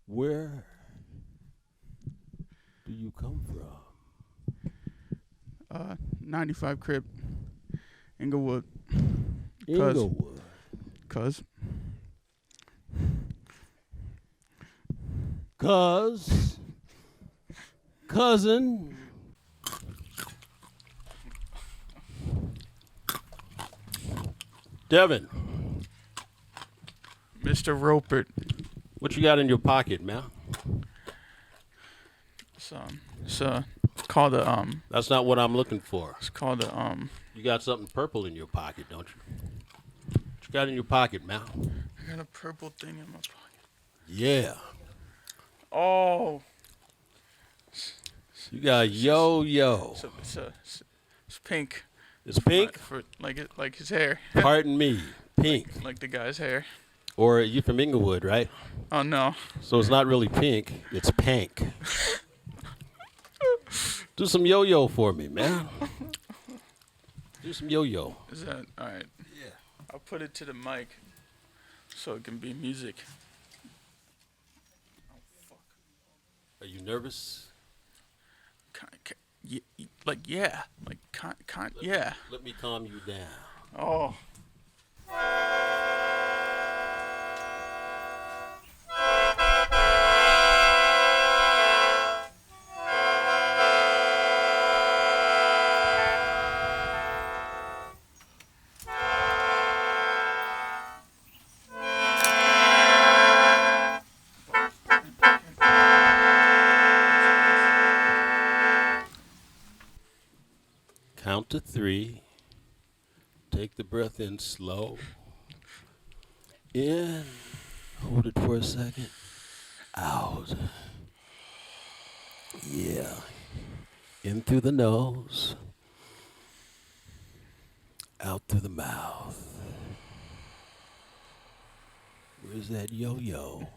Where do you come from? 95 Crip, Inglewood. Inglewood. Cuz. Cousin. Devin. Mr. Roper. What you got in your pocket, man? It's a called a That's not what I'm looking for. It's called a You got something purple in your pocket, don't you? What you got in your pocket, Mal? I got a purple thing in my pocket. Yeah. Oh. You got yo-yo. It's pink. It's pink? Like his hair. Pardon me. Pink. Like the guy's hair. Or you from Inglewood, right? Oh no. So it's not really pink. It's pank. Do some yo-yo for me, man. Do some yo-yo. Is that all right? Yeah. I'll put it to the mic so it can be music. Oh fuck. Are you nervous? Yeah. Let me calm you down. Oh. Count to 3. Take the breath in slow. In. Hold it for a second. Out. Yeah. In through the nose. Out through the mouth. Where's that yo-yo?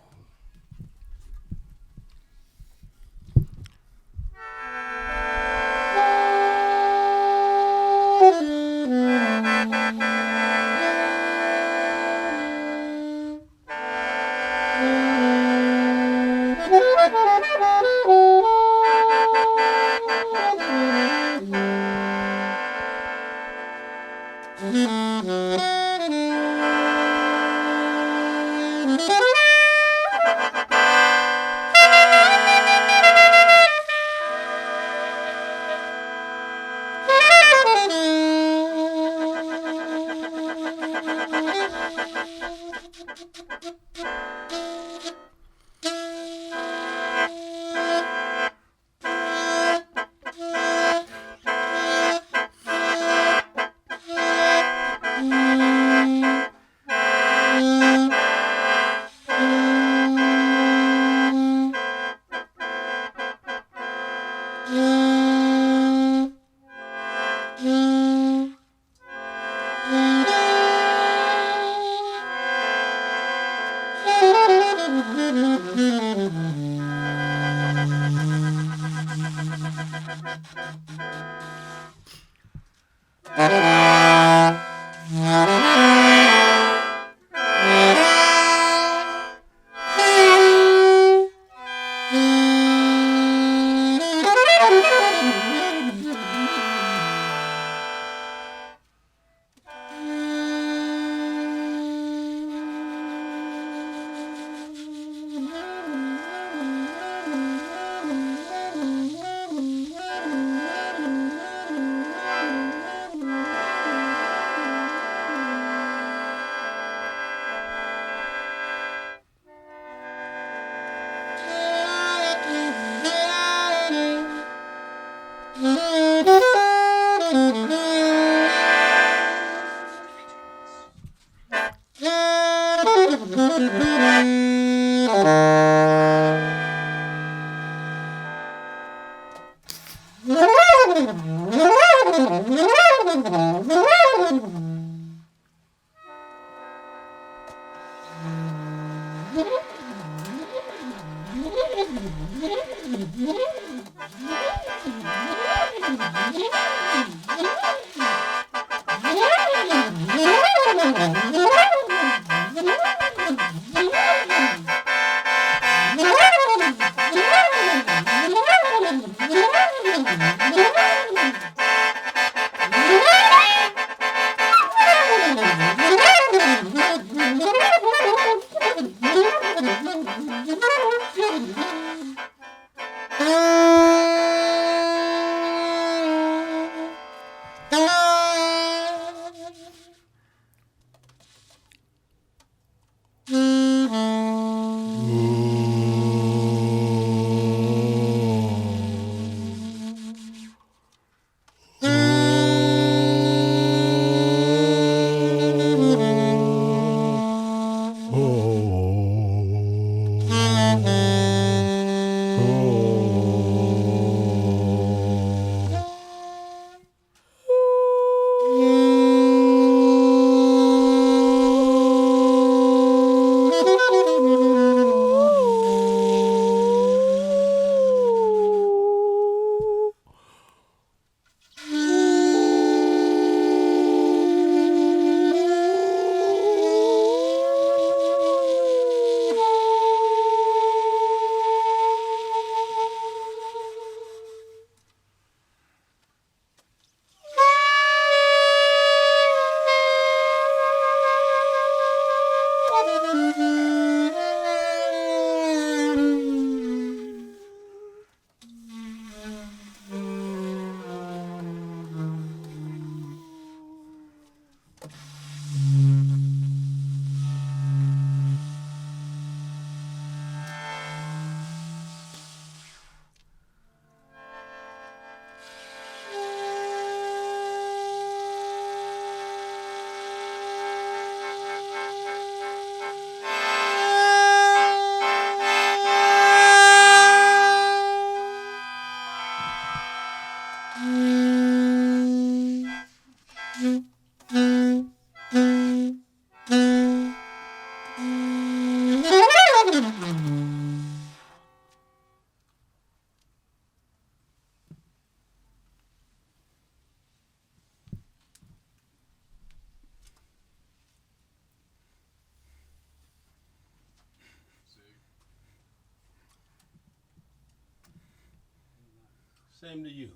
Same to you.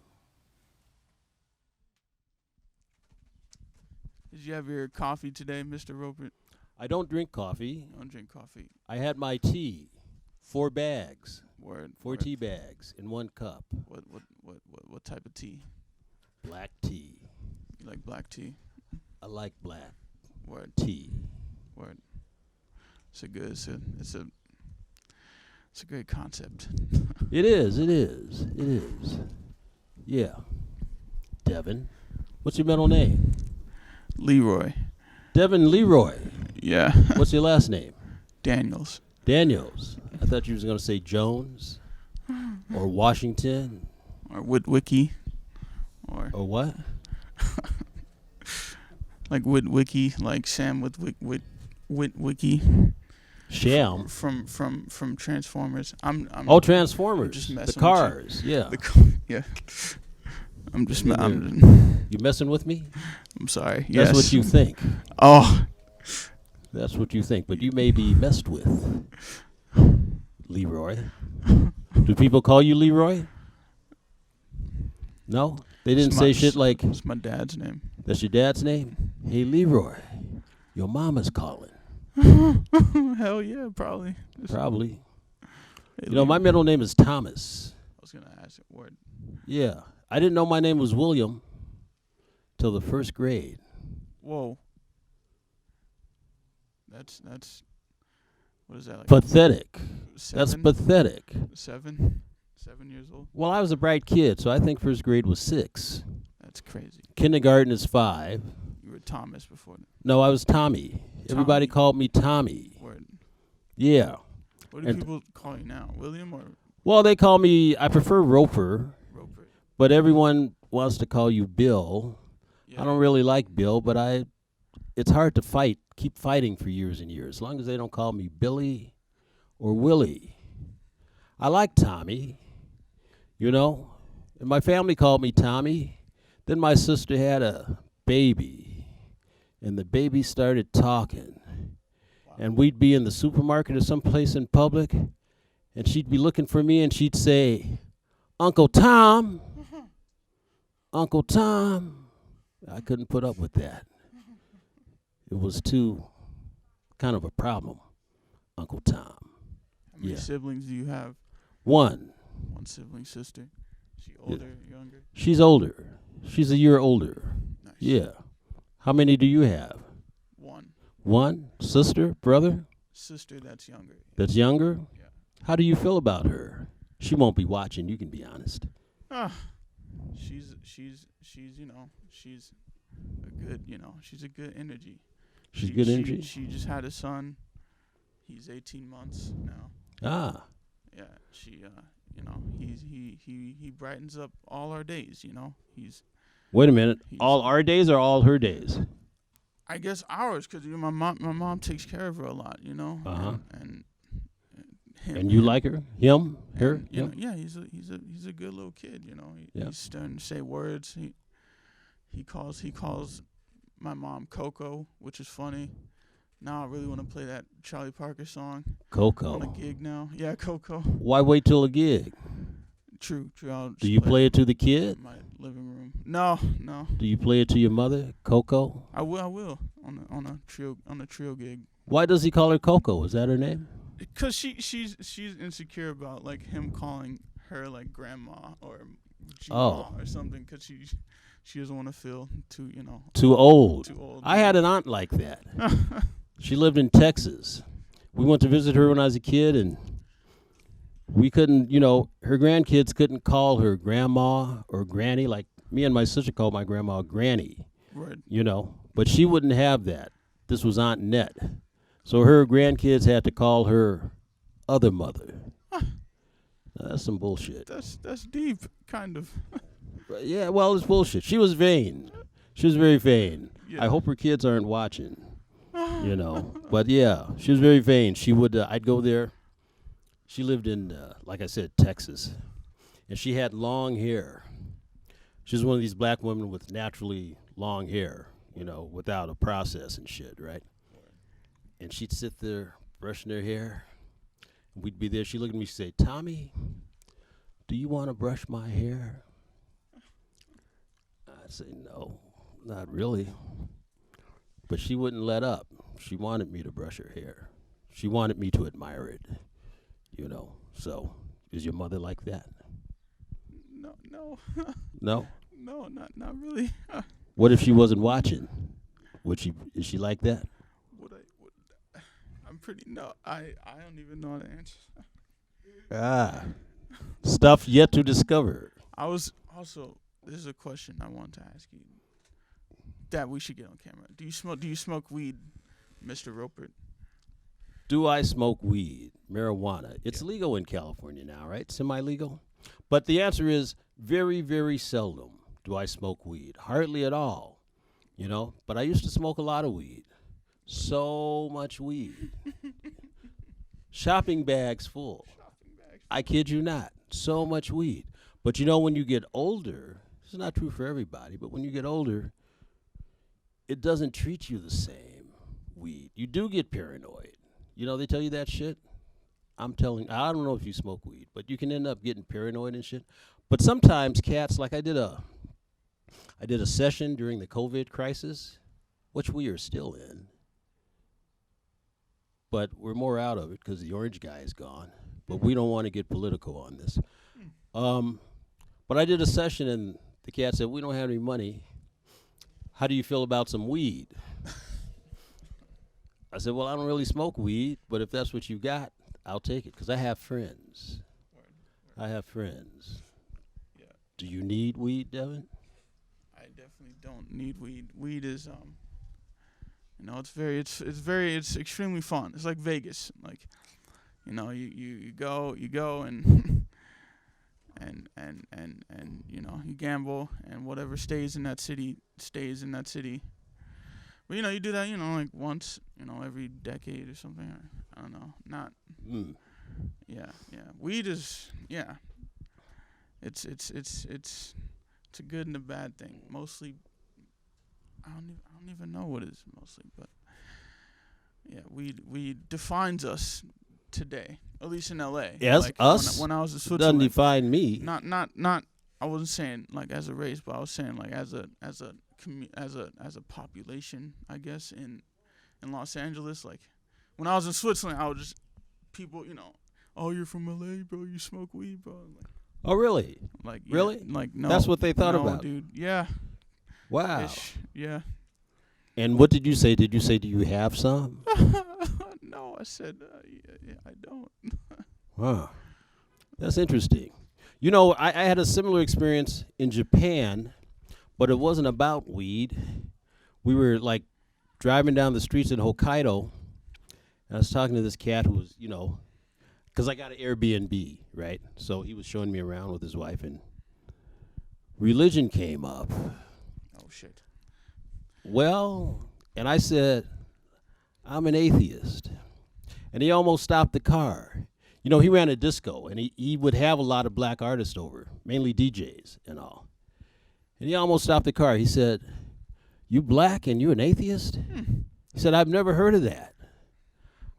Did you have your coffee today, Mr. Robert? I don't drink coffee. I don't drink coffee. I had my tea. 4 bags. Word. 4 tea bags in 1 cup. What type of tea? Black tea. You like black tea? I like black Word. tea. Word. It's a great concept. It is. Yeah. Devin. What's your middle name? Leroy. Devin Leroy. Yeah. What's your last name? Daniels. Daniels. I thought you was going to say Jones or Washington. Or Witwicky. Or what? like Witwicky, like Sam with Witwicky. Sham. From Transformers. I'm Transformers. just The messing cars. Yeah. Yeah. I'm You messing with me? I'm sorry. That's Yes. what you think. Oh. That's what you think. But you may be messed with. Leroy. Do people call you Leroy? No? They didn't say shit like... It's my dad's name. That's your dad's name? Hey, Leroy. Your mama's calling. Hell yeah, probably. Probably. Hey, You know, my middle name is Thomas. I was going to ask it. Word. Yeah. I didn't know my name was William till the 1st grade. Whoa. That's what is that like? Pathetic. 7? That's pathetic. 7 years old. Well, I was a bright kid, so I think 1st grade was 6. That's crazy. Kindergarten is 5. You were Thomas before that. No, I was Tommy. Everybody called me Tommy. Word. Yeah. What do people call you now? William or Well, they call me, I prefer Roper, Roper? but everyone wants to call you Bill. Yeah. I don't really like Bill, but it's hard to keep fighting for years and years, as long as they don't call me Billy or Willie. I like Tommy, and my family called me Tommy. Then my sister had a baby, and the baby started talking. Wow. And we'd be in the supermarket or someplace in public, and she'd be looking for me, and she'd say, Uncle Tom, Uncle Tom. I couldn't put up with that. It was too kind of a problem, Uncle Tom. How many siblings do you have? 1. One sibling, sister. Is she older, younger? She's older. She's a year older. Nice. Yeah. How many do you have? 1. 1? Sister? Brother? Sister that's younger. That's younger? Yeah. How do you feel about her? She won't be watching, you can be honest. She's a good, she's a good energy. She's good energy? She just had a son. He's 18 months now. Ah. Yeah, she he brightens up all our days, Wait a minute. All our days or all her days? I guess ours, because my mom takes care of her a lot, Uh-huh. And you like her? Him? Her? And, yeah, he's a good little kid, He's starting to say words. He calls my mom Coco, which is funny. Now I really want to play that Charlie Parker song. Coco. On a gig now. Yeah, Coco. Why wait till a gig? True. Do you play it to the kid? In my living room. No. Do you play it to your mother, Coco? I will on a trio gig. Why does he call her Coco? Is that her name? Because she's insecure about like him calling her like grandma or Jamael or something. Because she doesn't want to feel too old. I had an aunt like that. She lived in Texas. We went to visit her when I was a kid, and we couldn't, her grandkids couldn't call her grandma or granny, like me and my sister called my grandma Granny. Right. But she wouldn't have that. This was Aunt Net. So her grandkids had to call her other mother. Now, that's some bullshit. That's deep, kind of. Yeah, well, it's bullshit. She was vain. She was very vain. Yeah. I hope her kids aren't watching. But yeah, she was very vain. She would, I'd go there. She lived in, like I said, Texas. And she had long hair. She was one of these black women with naturally long hair, without a process and shit, right? And she'd sit there brushing her hair. We'd be there. She'd look at me, she'd say, Tommy, do you want to brush my hair? say, no, not really. But she wouldn't let up. She wanted me to brush her hair. She wanted me to admire it, you know. So, is your mother like that? No, no, No? no, not really. What if she wasn't watching? Is she like that? I'm pretty, no, I don't even know how to answer. Ah. Stuff yet to discover. I was also, this is a question I want to ask you that we should get on camera. Do you smoke weed, Mr. Roper? Do I smoke weed, marijuana? It's legal in California now, right? Semi-legal? But the answer is very, very seldom do I smoke weed. Hardly at all, you know? But I used to smoke a lot of weed. So much weed. Shopping bags full. I kid you not. So much weed. But you know, when you get older, this is not true for everybody, but when you get older, it doesn't treat you the same, weed. You do get paranoid. You know, they tell you that shit. I don't know if you smoke weed, but you can end up getting paranoid and shit. But sometimes cats, like I did a session during the COVID crisis, which we are still in. But we're more out of it because the orange guy is gone. But we don't want to get political on this. But I did a session, and the cat said, we don't have any money. How do you feel about some weed? I said, well, I don't really smoke weed, but if that's what you got, I'll take it, because I have friends. I have friends. Yeah. Do you need weed, Devin? I definitely don't need weed. Weed is, you know, it's extremely fun. It's like Vegas. Like, you know, you go and and you know, you gamble, and whatever stays in that city stays in that city. But you know, you do that, you know, like once, you know, every decade or something. Or, I don't know. Not. Yeah. Weed is, yeah. It's a good and a bad thing. Mostly, I don't even know what it is mostly, but yeah, weed defines us today, at least in L.A. Yes, like us. When I was in Doesn't Switzerland, define me. Not. I wasn't saying like as a race, but I was saying like as a population, I guess in Los Angeles. Like when I was in Switzerland, I would just people, you know, oh, you're from L.A., bro, you smoke weed, bro. Like, Oh, really? like yeah, Really? like no. That's what they thought no, about. dude. Yeah. Wow. Ish. Yeah. And what did you say? Did you say, do you have some? No, I said yeah, I don't. Wow. That's interesting. You know, I had a similar experience in Japan, but it wasn't about weed. We were like driving down the streets in Hokkaido, and I was talking to this cat who was, you know, because I got an Airbnb, right? So he was showing me around with his wife, and religion came up. Oh shit. Well, and I said, I'm an atheist. And he almost stopped the car. You know, he ran a disco, and he would have a lot of black artists over, mainly DJs and all. And he almost stopped the car. He said, you black and you're an atheist? He said, I've never heard of that.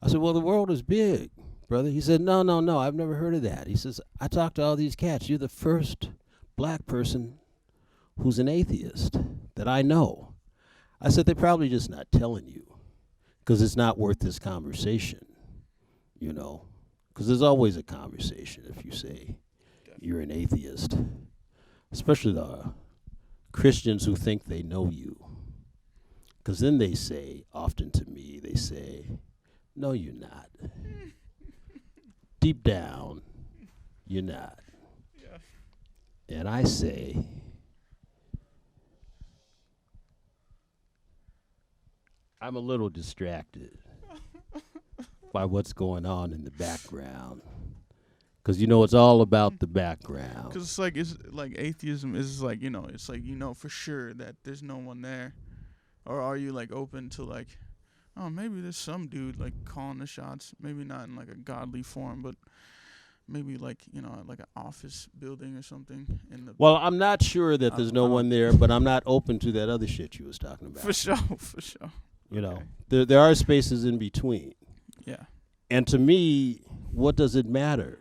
I said, well, the world is big, brother. He said, no, I've never heard of that. He says, I talked to all these cats. You're the first black person who's an atheist that I know. I said, they're probably just not telling you because it's not worth this conversation, you know, because there's always a conversation if you say you're an atheist, especially the Christians who think they know you. Because then they say, often to me, they say, no, you're not. Deep down, you're not. Yeah. And I say, I'm a little distracted by what's going on in the background. Because, you know, it's all about the background. Because it's like atheism is like, you know, it's like, you know for sure that there's no one there. Or are you like open to like, oh, maybe there's some dude like calling the shots, maybe not in like a godly form, but maybe like, you know, like an office building or something in the. Well, I'm not sure that there's no one there, but I'm not open to that other shit you was talking about. For sure. You know, there are spaces in between. Yeah. And to me, what does it matter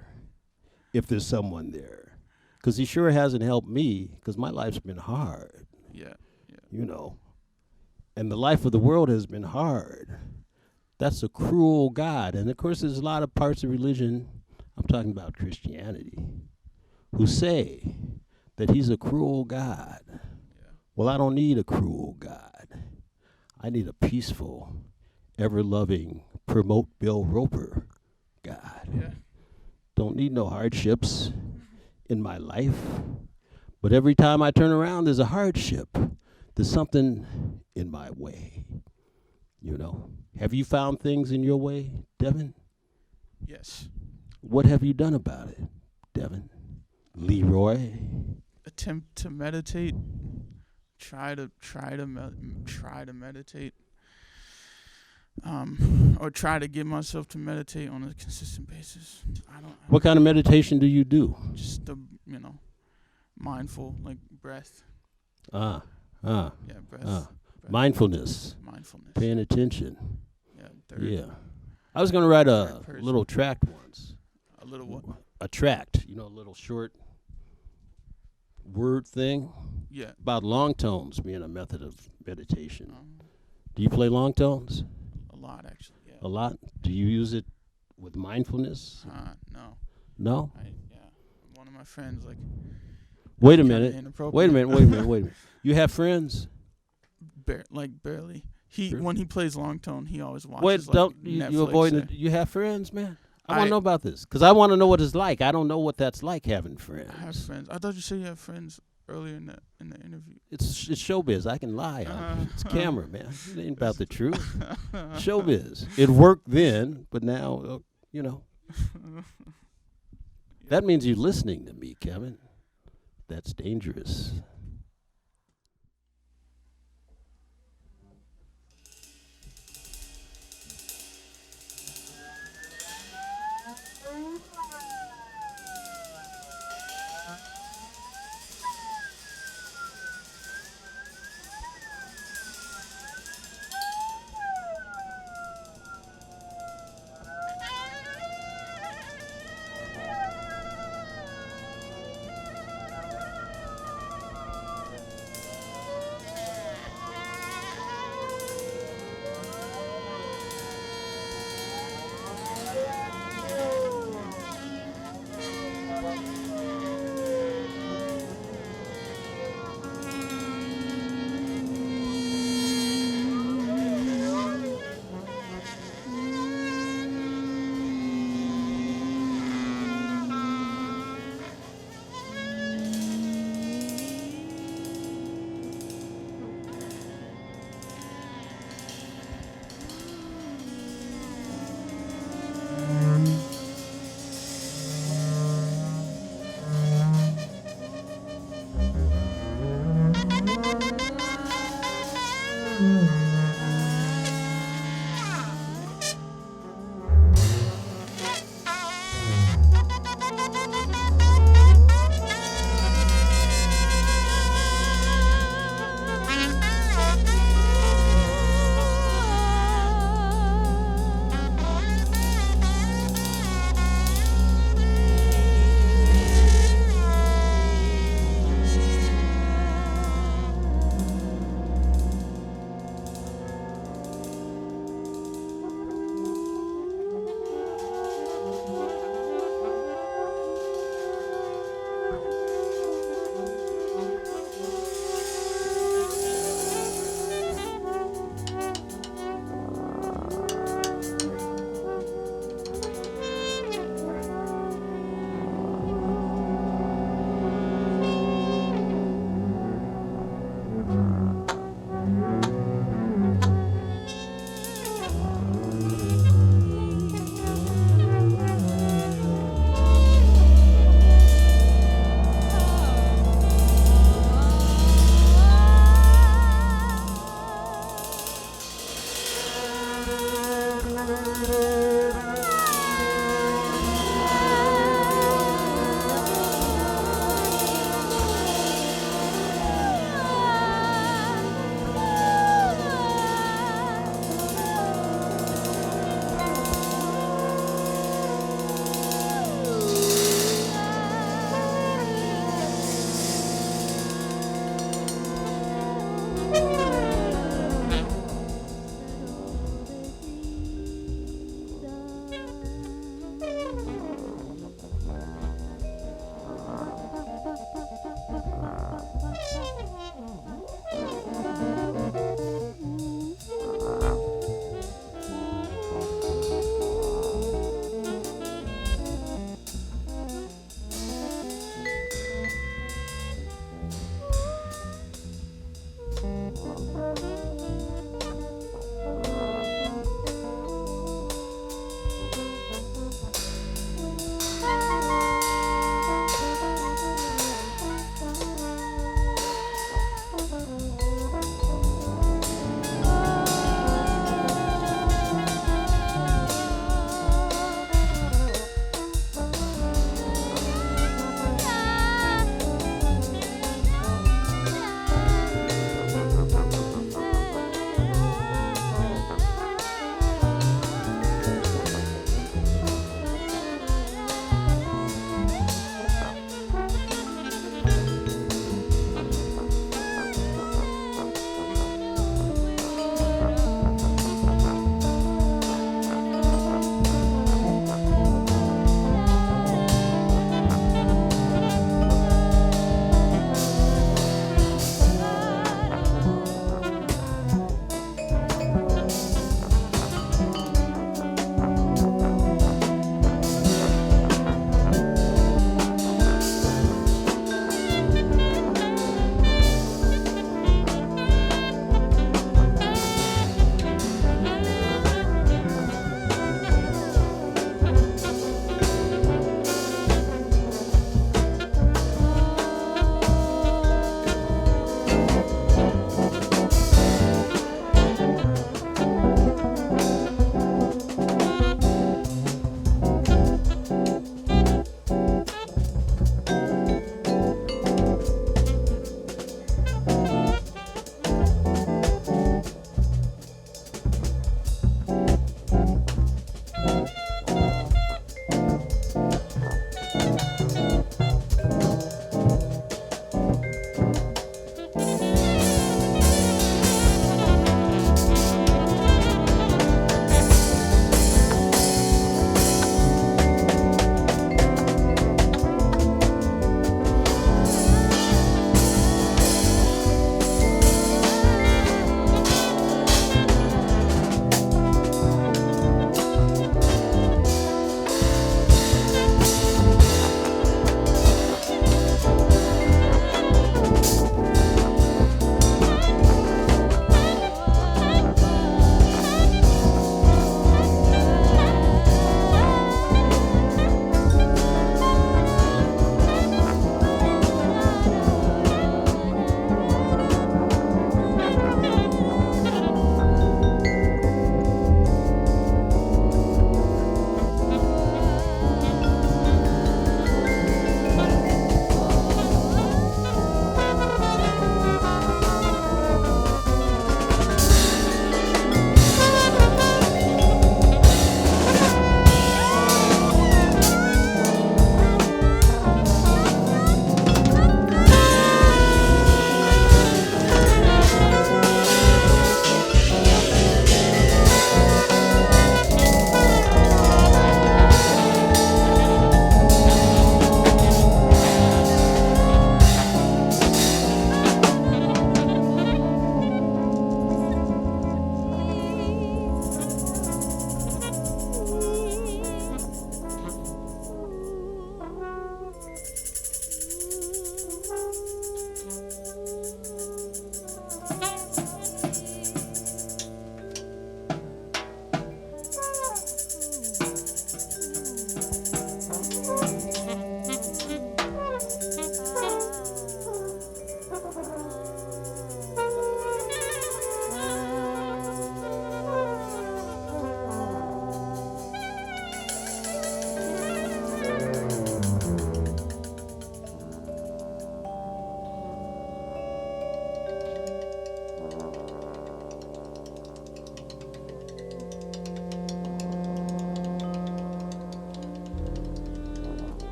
if there's someone there? Because he sure hasn't helped me, because my life's been hard. Yeah. You know, and the life of the world has been hard. That's a cruel God. And of course, there's a lot of parts of religion, I'm talking about Christianity, who say that he's a cruel God. Yeah. Well, I don't need a cruel God. I need a peaceful, ever-loving, promote Bill Roper God. Yeah. Don't need no hardships in my life. But every time I turn around, there's a hardship. There's something in my way, you know. Have you found things in your way, Devin? Yes. What have you done about it, Devin? Leroy? Attempt to meditate. Try to meditate. Or try to get myself to meditate on a consistent basis. What kind of meditation do you do? Just the mindful, like breath. Yeah, Breath. mindfulness. Mindfulness. Paying attention. Yeah. Third. Yeah. I was going to write a Third person. little tract once. A little what? A tract, a little short word thing Yeah. about long tones being a method of meditation. Do you play long tones? A lot, actually. Yeah. A lot? Do you use it with mindfulness? No. No? One of my friends, like. Wait a kinda minute. inappropriate. Wait a minute. You have friends? Barely. Sure. When he plays long tone, he always watches. Wait, like, don't Netflix you avoid or- it? You have friends, man? I want to know about this because I want to know what it's like. I don't know what that's like having friends. I have friends. I thought you said you have friends earlier in the interview. It's showbiz. I can lie. It's camera, man. It ain't about the truth. Showbiz. It worked then, but now, That means you're listening to me, Kevin. That's dangerous.